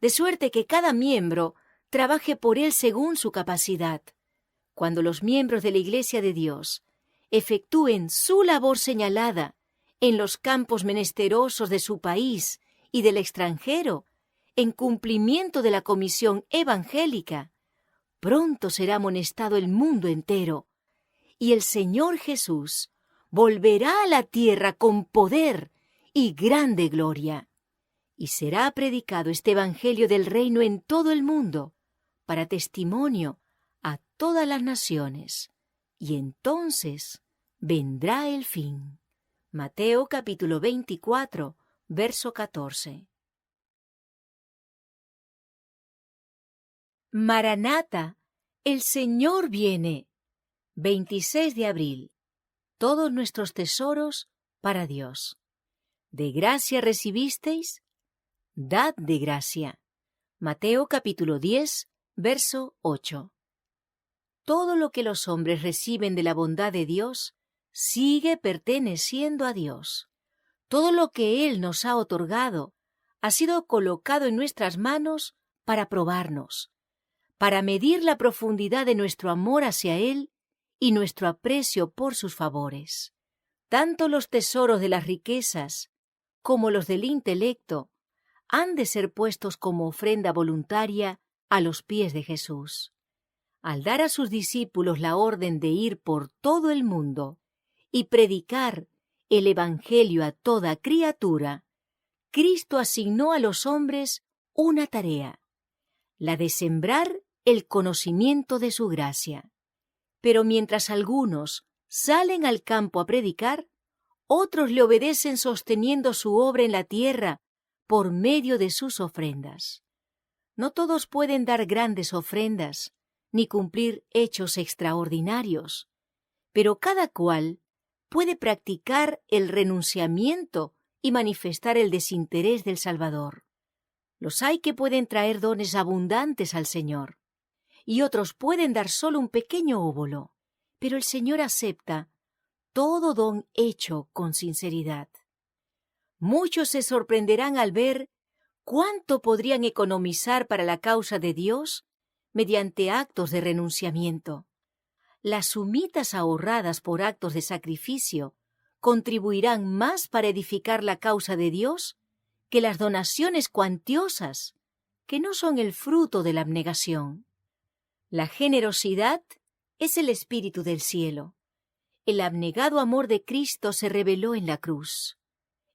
de suerte que cada miembro trabaje por él según su capacidad. Cuando los miembros de la Iglesia de Dios efectúen su labor señalada en los campos menesterosos de su país y del extranjero, en cumplimiento de la comisión evangélica, pronto será amonestado el mundo entero, y el Señor Jesús volverá a la tierra con poder y grande gloria, y será predicado este evangelio del reino en todo el mundo, para testimonio a todas las naciones, y entonces vendrá el fin. Mateo capítulo 24, verso 14. Maranata, el Señor viene. 26 de abril. Todos nuestros tesoros para Dios. ¿De gracia recibisteis? Dad de gracia. Mateo capítulo 10, verso 8. Todo lo que los hombres reciben de la bondad de Dios sigue perteneciendo a Dios. Todo lo que Él nos ha otorgado ha sido colocado en nuestras manos para probarnos, para medir la profundidad de nuestro amor hacia Él y nuestro aprecio por sus favores. Tanto los tesoros de las riquezas como los del intelecto han de ser puestos como ofrenda voluntaria a los pies de Jesús. Al dar a sus discípulos la orden de ir por todo el mundo y predicar el Evangelio a toda criatura, Cristo asignó a los hombres una tarea, la de sembrar el conocimiento de su gracia. Pero mientras algunos salen al campo a predicar, otros le obedecen sosteniendo su obra en la tierra por medio de sus ofrendas. No todos pueden dar grandes ofrendas, ni cumplir hechos extraordinarios, pero cada cual puede practicar el renunciamiento y manifestar el desinterés del Salvador. Los hay que pueden traer dones abundantes al Señor, y otros pueden dar solo un pequeño óbolo, pero el Señor acepta todo don hecho con sinceridad. Muchos se sorprenderán al ver cuánto podrían economizar para la causa de Dios mediante actos de renunciamiento. Las sumitas ahorradas por actos de sacrificio contribuirán más para edificar la causa de Dios que las donaciones cuantiosas, que no son el fruto de la abnegación. La generosidad es el espíritu del cielo. El abnegado amor de Cristo se reveló en la cruz.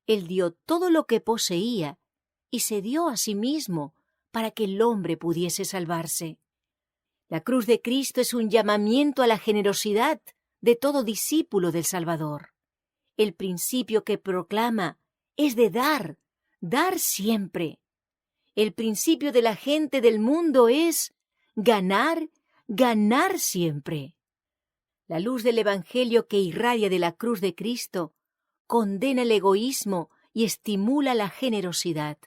Él dio todo lo que poseía y se dio a sí mismo para que el hombre pudiese salvarse. La cruz de Cristo es un llamamiento a la generosidad de todo discípulo del Salvador. El principio que proclama es de dar, dar siempre. El principio de la gente del mundo es ganar, ganar siempre. La luz del Evangelio que irradia de la cruz de Cristo condena el egoísmo y estimula la generosidad.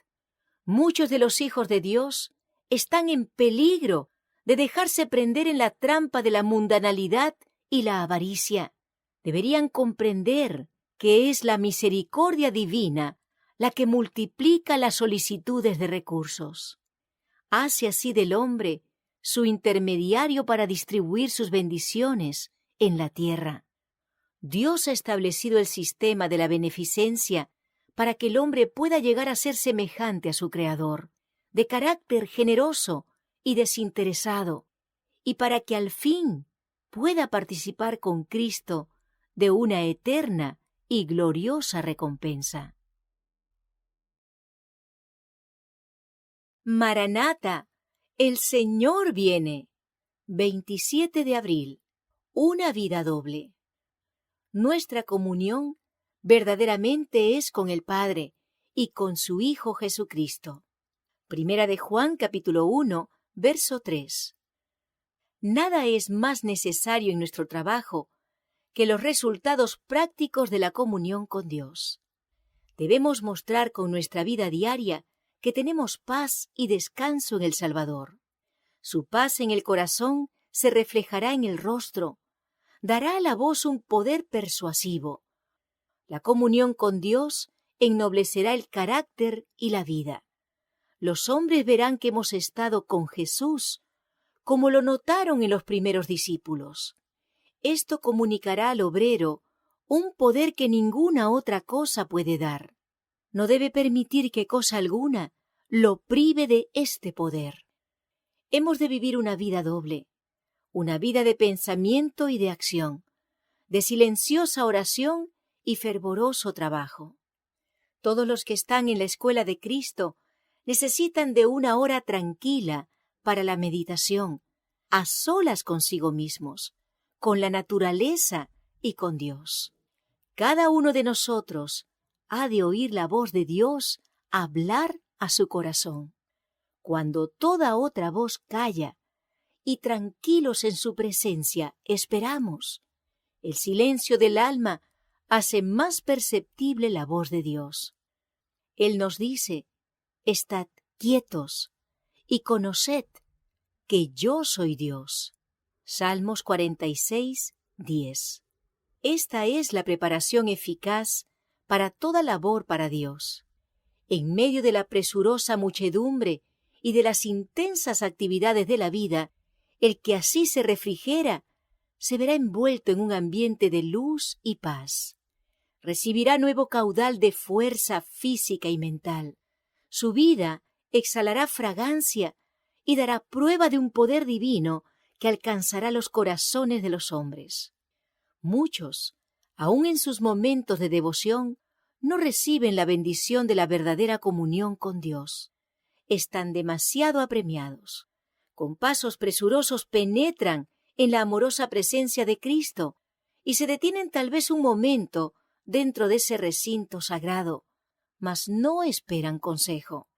Muchos de los hijos de Dios están en peligro de dejarse prender en la trampa de la mundanalidad y la avaricia. Deberían comprender que es la misericordia divina la que multiplica las solicitudes de recursos. Hace así del hombre su intermediario para distribuir sus bendiciones en la tierra. Dios ha establecido el sistema de la beneficencia para que el hombre pueda llegar a ser semejante a su Creador, de carácter generoso y desinteresado, y para que al fin pueda participar con Cristo de una eterna y gloriosa recompensa. Maranata, el Señor viene. 27 de abril. Una vida doble. Nuestra comunión verdaderamente es con el Padre y con su Hijo Jesucristo. Primera de Juan, capítulo 1, verso 3. Nada es más necesario en nuestro trabajo que los resultados prácticos de la comunión con Dios. Debemos mostrar con nuestra vida diaria que tenemos paz y descanso en el Salvador. Su paz en el corazón se reflejará en el rostro, dará a la voz un poder persuasivo. La comunión con Dios ennoblecerá el carácter y la vida. Los hombres verán que hemos estado con Jesús, como lo notaron en los primeros discípulos. Esto comunicará al obrero un poder que ninguna otra cosa puede dar. No debe permitir que cosa alguna lo prive de este poder. Hemos de vivir una vida doble, una vida de pensamiento y de acción, de silenciosa oración y fervoroso trabajo. Todos los que están en la escuela de Cristo necesitan de una hora tranquila para la meditación, a solas consigo mismos, con la naturaleza y con Dios. Cada uno de nosotros ha de oír la voz de Dios hablar a su corazón. Cuando toda otra voz calla y tranquilos en su presencia esperamos, el silencio del alma hace más perceptible la voz de Dios. Él nos dice: estad quietos y conoced que yo soy Dios. Salmos 46, 10. Esta es la preparación eficaz para toda labor para Dios. En medio de la presurosa muchedumbre y de las intensas actividades de la vida, el que así se refrigera se verá envuelto en un ambiente de luz y paz. Recibirá nuevo caudal de fuerza física y mental. Su vida exhalará fragancia y dará prueba de un poder divino que alcanzará los corazones de los hombres. Muchos, aun en sus momentos de devoción, no reciben la bendición de la verdadera comunión con Dios. Están demasiado apremiados. Con pasos presurosos penetran en la amorosa presencia de Cristo y se detienen tal vez un momento dentro de ese recinto sagrado, mas no esperan consejo.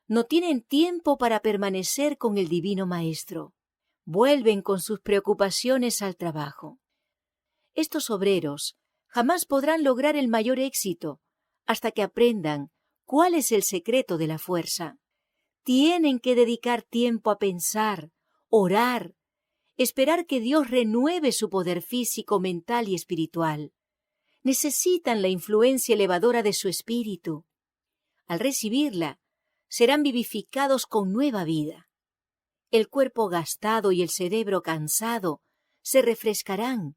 No tienen tiempo para permanecer con el Divino Maestro. Vuelven con sus preocupaciones al trabajo. Estos obreros jamás podrán lograr el mayor éxito hasta que aprendan cuál es el secreto de la fuerza. Tienen que dedicar tiempo a pensar, orar, esperar que Dios renueve su poder físico, mental y espiritual. Necesitan la influencia elevadora de su espíritu. Al recibirla, serán vivificados con nueva vida. El cuerpo gastado y el cerebro cansado se refrescarán,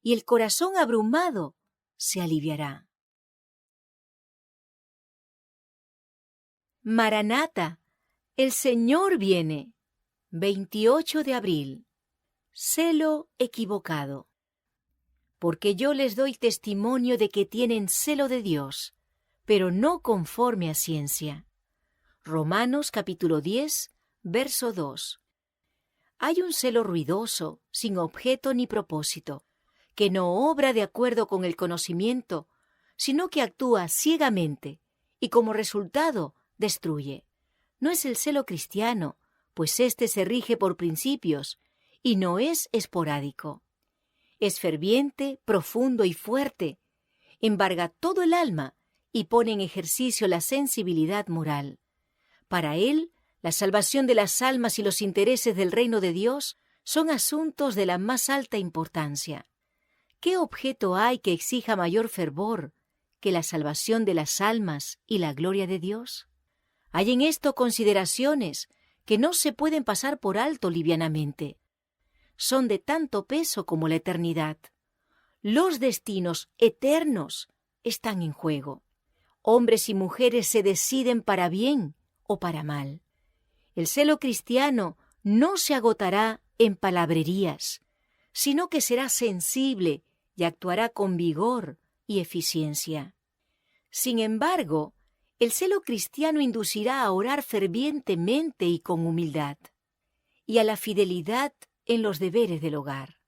y el corazón abrumado se aliviará. Maranata, el Señor viene. 28 de abril. Celo equivocado. Porque yo les doy testimonio de que tienen celo de Dios, pero no conforme a ciencia. Romanos capítulo 10, verso 2. Hay un celo ruidoso, sin objeto ni propósito, que no obra de acuerdo con el conocimiento, sino que actúa ciegamente y como resultado destruye. No es el celo cristiano, pues éste se rige por principios y no es esporádico. Es ferviente, profundo y fuerte, embarga todo el alma y pone en ejercicio la sensibilidad moral. Para él, la salvación de las almas y los intereses del reino de Dios son asuntos de la más alta importancia. ¿Qué objeto hay que exija mayor fervor que la salvación de las almas y la gloria de Dios? Hay en esto consideraciones que no se pueden pasar por alto livianamente. Son de tanto peso como la eternidad. Los destinos eternos están en juego. Hombres y mujeres se deciden para bien o para mal. El celo cristiano no se agotará en palabrerías, sino que será sensible y actuará con vigor y eficiencia. Sin embargo, el celo cristiano inducirá a orar fervientemente y con humildad, y a la fidelidad en los deberes del hogar.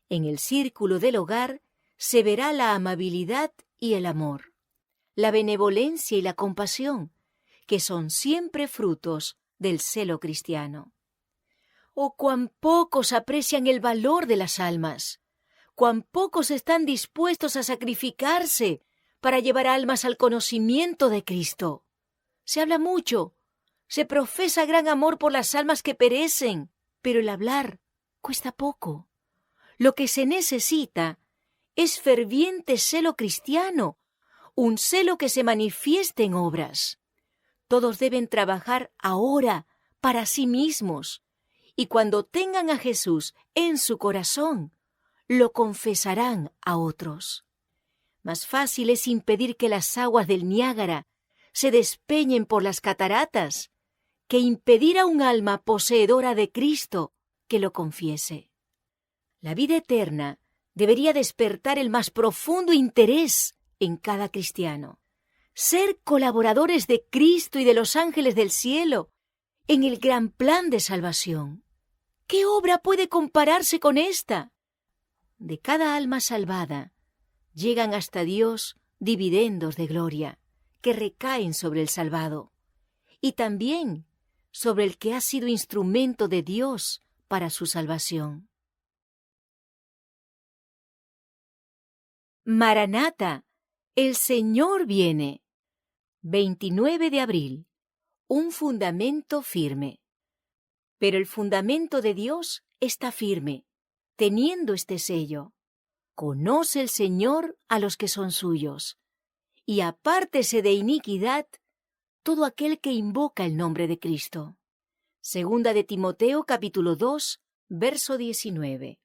En el círculo del hogar se verá la amabilidad y el amor, la benevolencia y la compasión, que son siempre frutos del celo cristiano. ¡Oh, cuán pocos aprecian el valor de las almas! ¡Cuán pocos están dispuestos a sacrificarse para llevar almas al conocimiento de Cristo! Se habla mucho, se profesa gran amor por las almas que perecen, pero el hablar cuesta poco. Lo que se necesita es ferviente celo cristiano, un celo que se manifieste en obras. Todos deben trabajar ahora para sí mismos, y cuando tengan a Jesús en su corazón, lo confesarán a otros. Más fácil es impedir que las aguas del Niágara se despeñen por las cataratas que impedir a un alma poseedora de Cristo que lo confiese. La vida eterna debería despertar el más profundo interés en cada cristiano. Ser colaboradores de Cristo y de los ángeles del cielo en el gran plan de salvación. ¿Qué obra puede compararse con esta? De cada alma salvada llegan hasta Dios dividendos de gloria que recaen sobre el salvado y también sobre el que ha sido instrumento de Dios para su salvación. Maranata, el Señor viene. 29 de abril. Un fundamento firme. Pero el fundamento de Dios está firme, teniendo este sello. Conoce el Señor a los que son suyos, y apártese de iniquidad todo aquel que invoca el nombre de Cristo. Segunda de Timoteo capítulo 2, verso 19.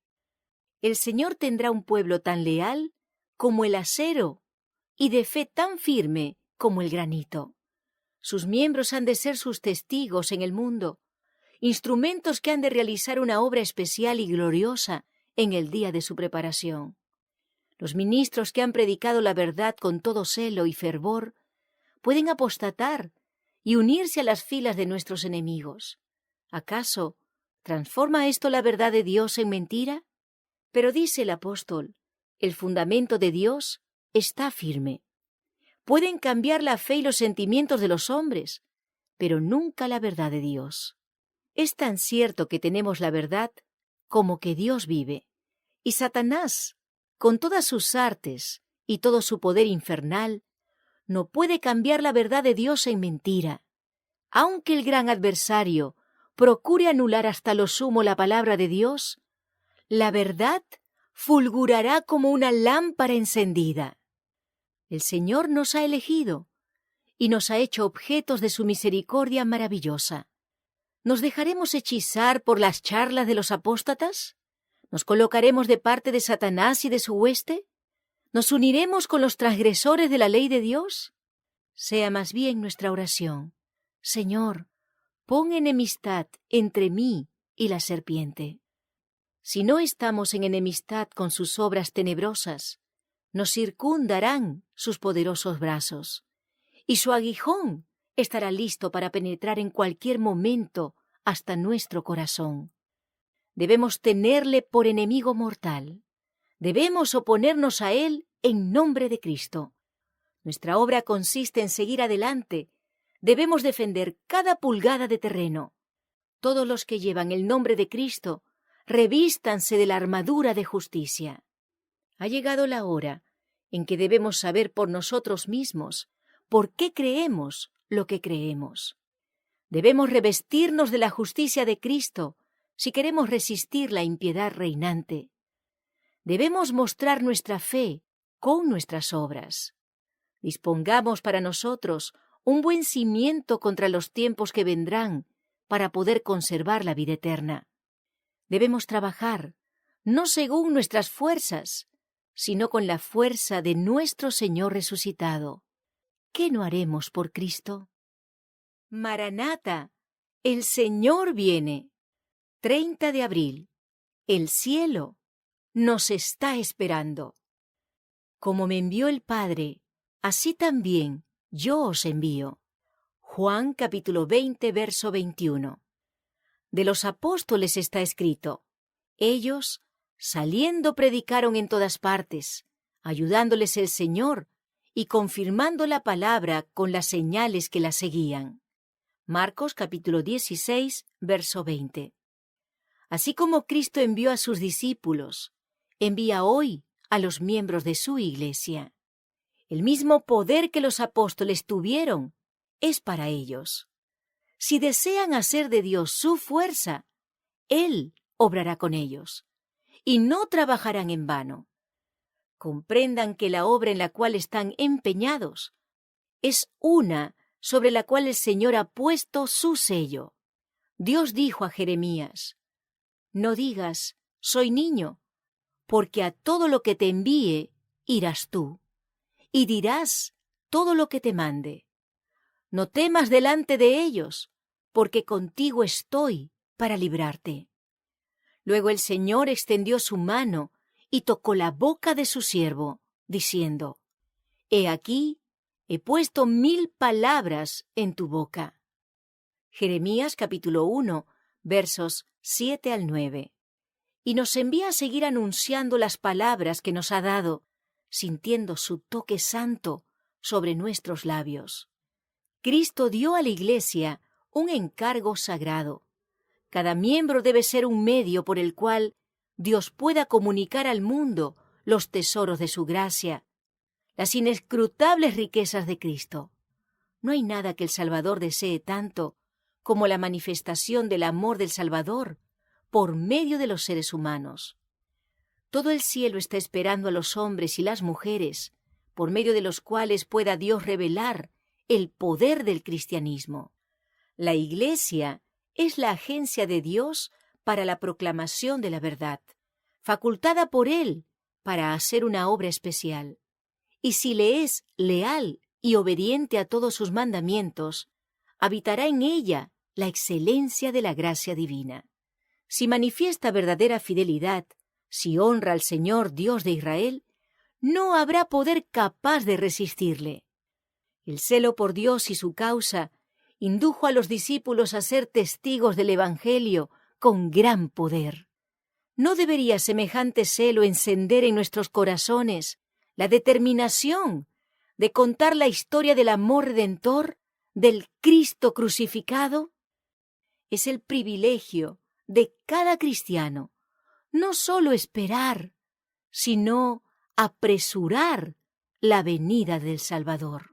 El Señor tendrá un pueblo tan leal como el acero y de fe tan firme como el granito. Sus miembros han de ser sus testigos en el mundo, instrumentos que han de realizar una obra especial y gloriosa en el día de su preparación. Los ministros que han predicado la verdad con todo celo y fervor pueden apostatar y unirse a las filas de nuestros enemigos. ¿Acaso transforma esto la verdad de Dios en mentira? Pero dice el apóstol, el fundamento de Dios está firme. Pueden cambiar la fe y los sentimientos de los hombres, pero nunca la verdad de Dios. Es tan cierto que tenemos la verdad como que Dios vive, y Satanás, con todas sus artes y todo su poder infernal, no puede cambiar la verdad de Dios en mentira. Aunque el gran adversario procure anular hasta lo sumo la palabra de Dios, la verdad fulgurará como una lámpara encendida. El Señor nos ha elegido y nos ha hecho objetos de su misericordia maravillosa. ¿Nos dejaremos hechizar por las charlas de los apóstatas? ¿Nos colocaremos de parte de Satanás y de su hueste? ¿Nos uniremos con los transgresores de la ley de Dios? Sea más bien nuestra oración: Señor, pon enemistad entre mí y la serpiente. Si no estamos en enemistad con sus obras tenebrosas, nos circundarán sus poderosos brazos, y su aguijón estará listo para penetrar en cualquier momento hasta nuestro corazón. Debemos tenerle por enemigo mortal. Debemos oponernos a él en nombre de Cristo. Nuestra obra consiste en seguir adelante. Debemos defender cada pulgada de terreno. Todos los que llevan el nombre de Cristo, revístanse de la armadura de justicia. Ha llegado la hora en que debemos saber por nosotros mismos por qué creemos lo que creemos. Debemos revestirnos de la justicia de Cristo si queremos resistir la impiedad reinante. Debemos mostrar nuestra fe con nuestras obras. Dispongamos para nosotros un buen cimiento contra los tiempos que vendrán para poder conservar la vida eterna. Debemos trabajar, no según nuestras fuerzas, sino con la fuerza de nuestro Señor resucitado. ¿Qué no haremos por Cristo? Maranata, el Señor viene. 30 de abril. El cielo nos está esperando. Como me envió el Padre, así también yo os envío. Juan capítulo 20, verso 21. De los apóstoles está escrito: ellos, saliendo, predicaron en todas partes, ayudándoles el Señor y confirmando la palabra con las señales que la seguían. Marcos capítulo 16, verso 20. Así como Cristo envió a sus discípulos, envía hoy a los miembros de su Iglesia. El mismo poder que los apóstoles tuvieron es para ellos. Si desean hacer de Dios su fuerza, Él obrará con ellos, y no trabajarán en vano. Comprendan que la obra en la cual están empeñados es una sobre la cual el Señor ha puesto su sello. Dios dijo a Jeremías: no digas, soy niño, porque a todo lo que te envíe irás tú, y dirás todo lo que te mande. No temas delante de ellos, porque contigo estoy para librarte. Luego el Señor extendió su mano y tocó la boca de su siervo, diciendo: he aquí, he puesto 1000 palabras en tu boca. Jeremías capítulo 1, versos 7 al 9. Y nos envía a seguir anunciando las palabras que nos ha dado, sintiendo su toque santo sobre nuestros labios. Cristo dio a la Iglesia un encargo sagrado. Cada miembro debe ser un medio por el cual Dios pueda comunicar al mundo los tesoros de su gracia, las inescrutables riquezas de Cristo. No hay nada que el Salvador desee tanto como la manifestación del amor del Salvador por medio de los seres humanos. Todo el cielo está esperando a los hombres y las mujeres, por medio de los cuales pueda Dios revelar el poder del cristianismo. La Iglesia es la agencia de Dios para la proclamación de la verdad, facultada por Él para hacer una obra especial. Y si le es leal y obediente a todos sus mandamientos, habitará en ella la excelencia de la gracia divina. Si manifiesta verdadera fidelidad, si honra al Señor Dios de Israel, no habrá poder capaz de resistirle. El celo por Dios y su causa indujo a los discípulos a ser testigos del Evangelio con gran poder. ¿No debería semejante celo encender en nuestros corazones la determinación de contar la historia del amor redentor del Cristo crucificado? Es el privilegio de cada cristiano no solo esperar, sino apresurar la venida del Salvador.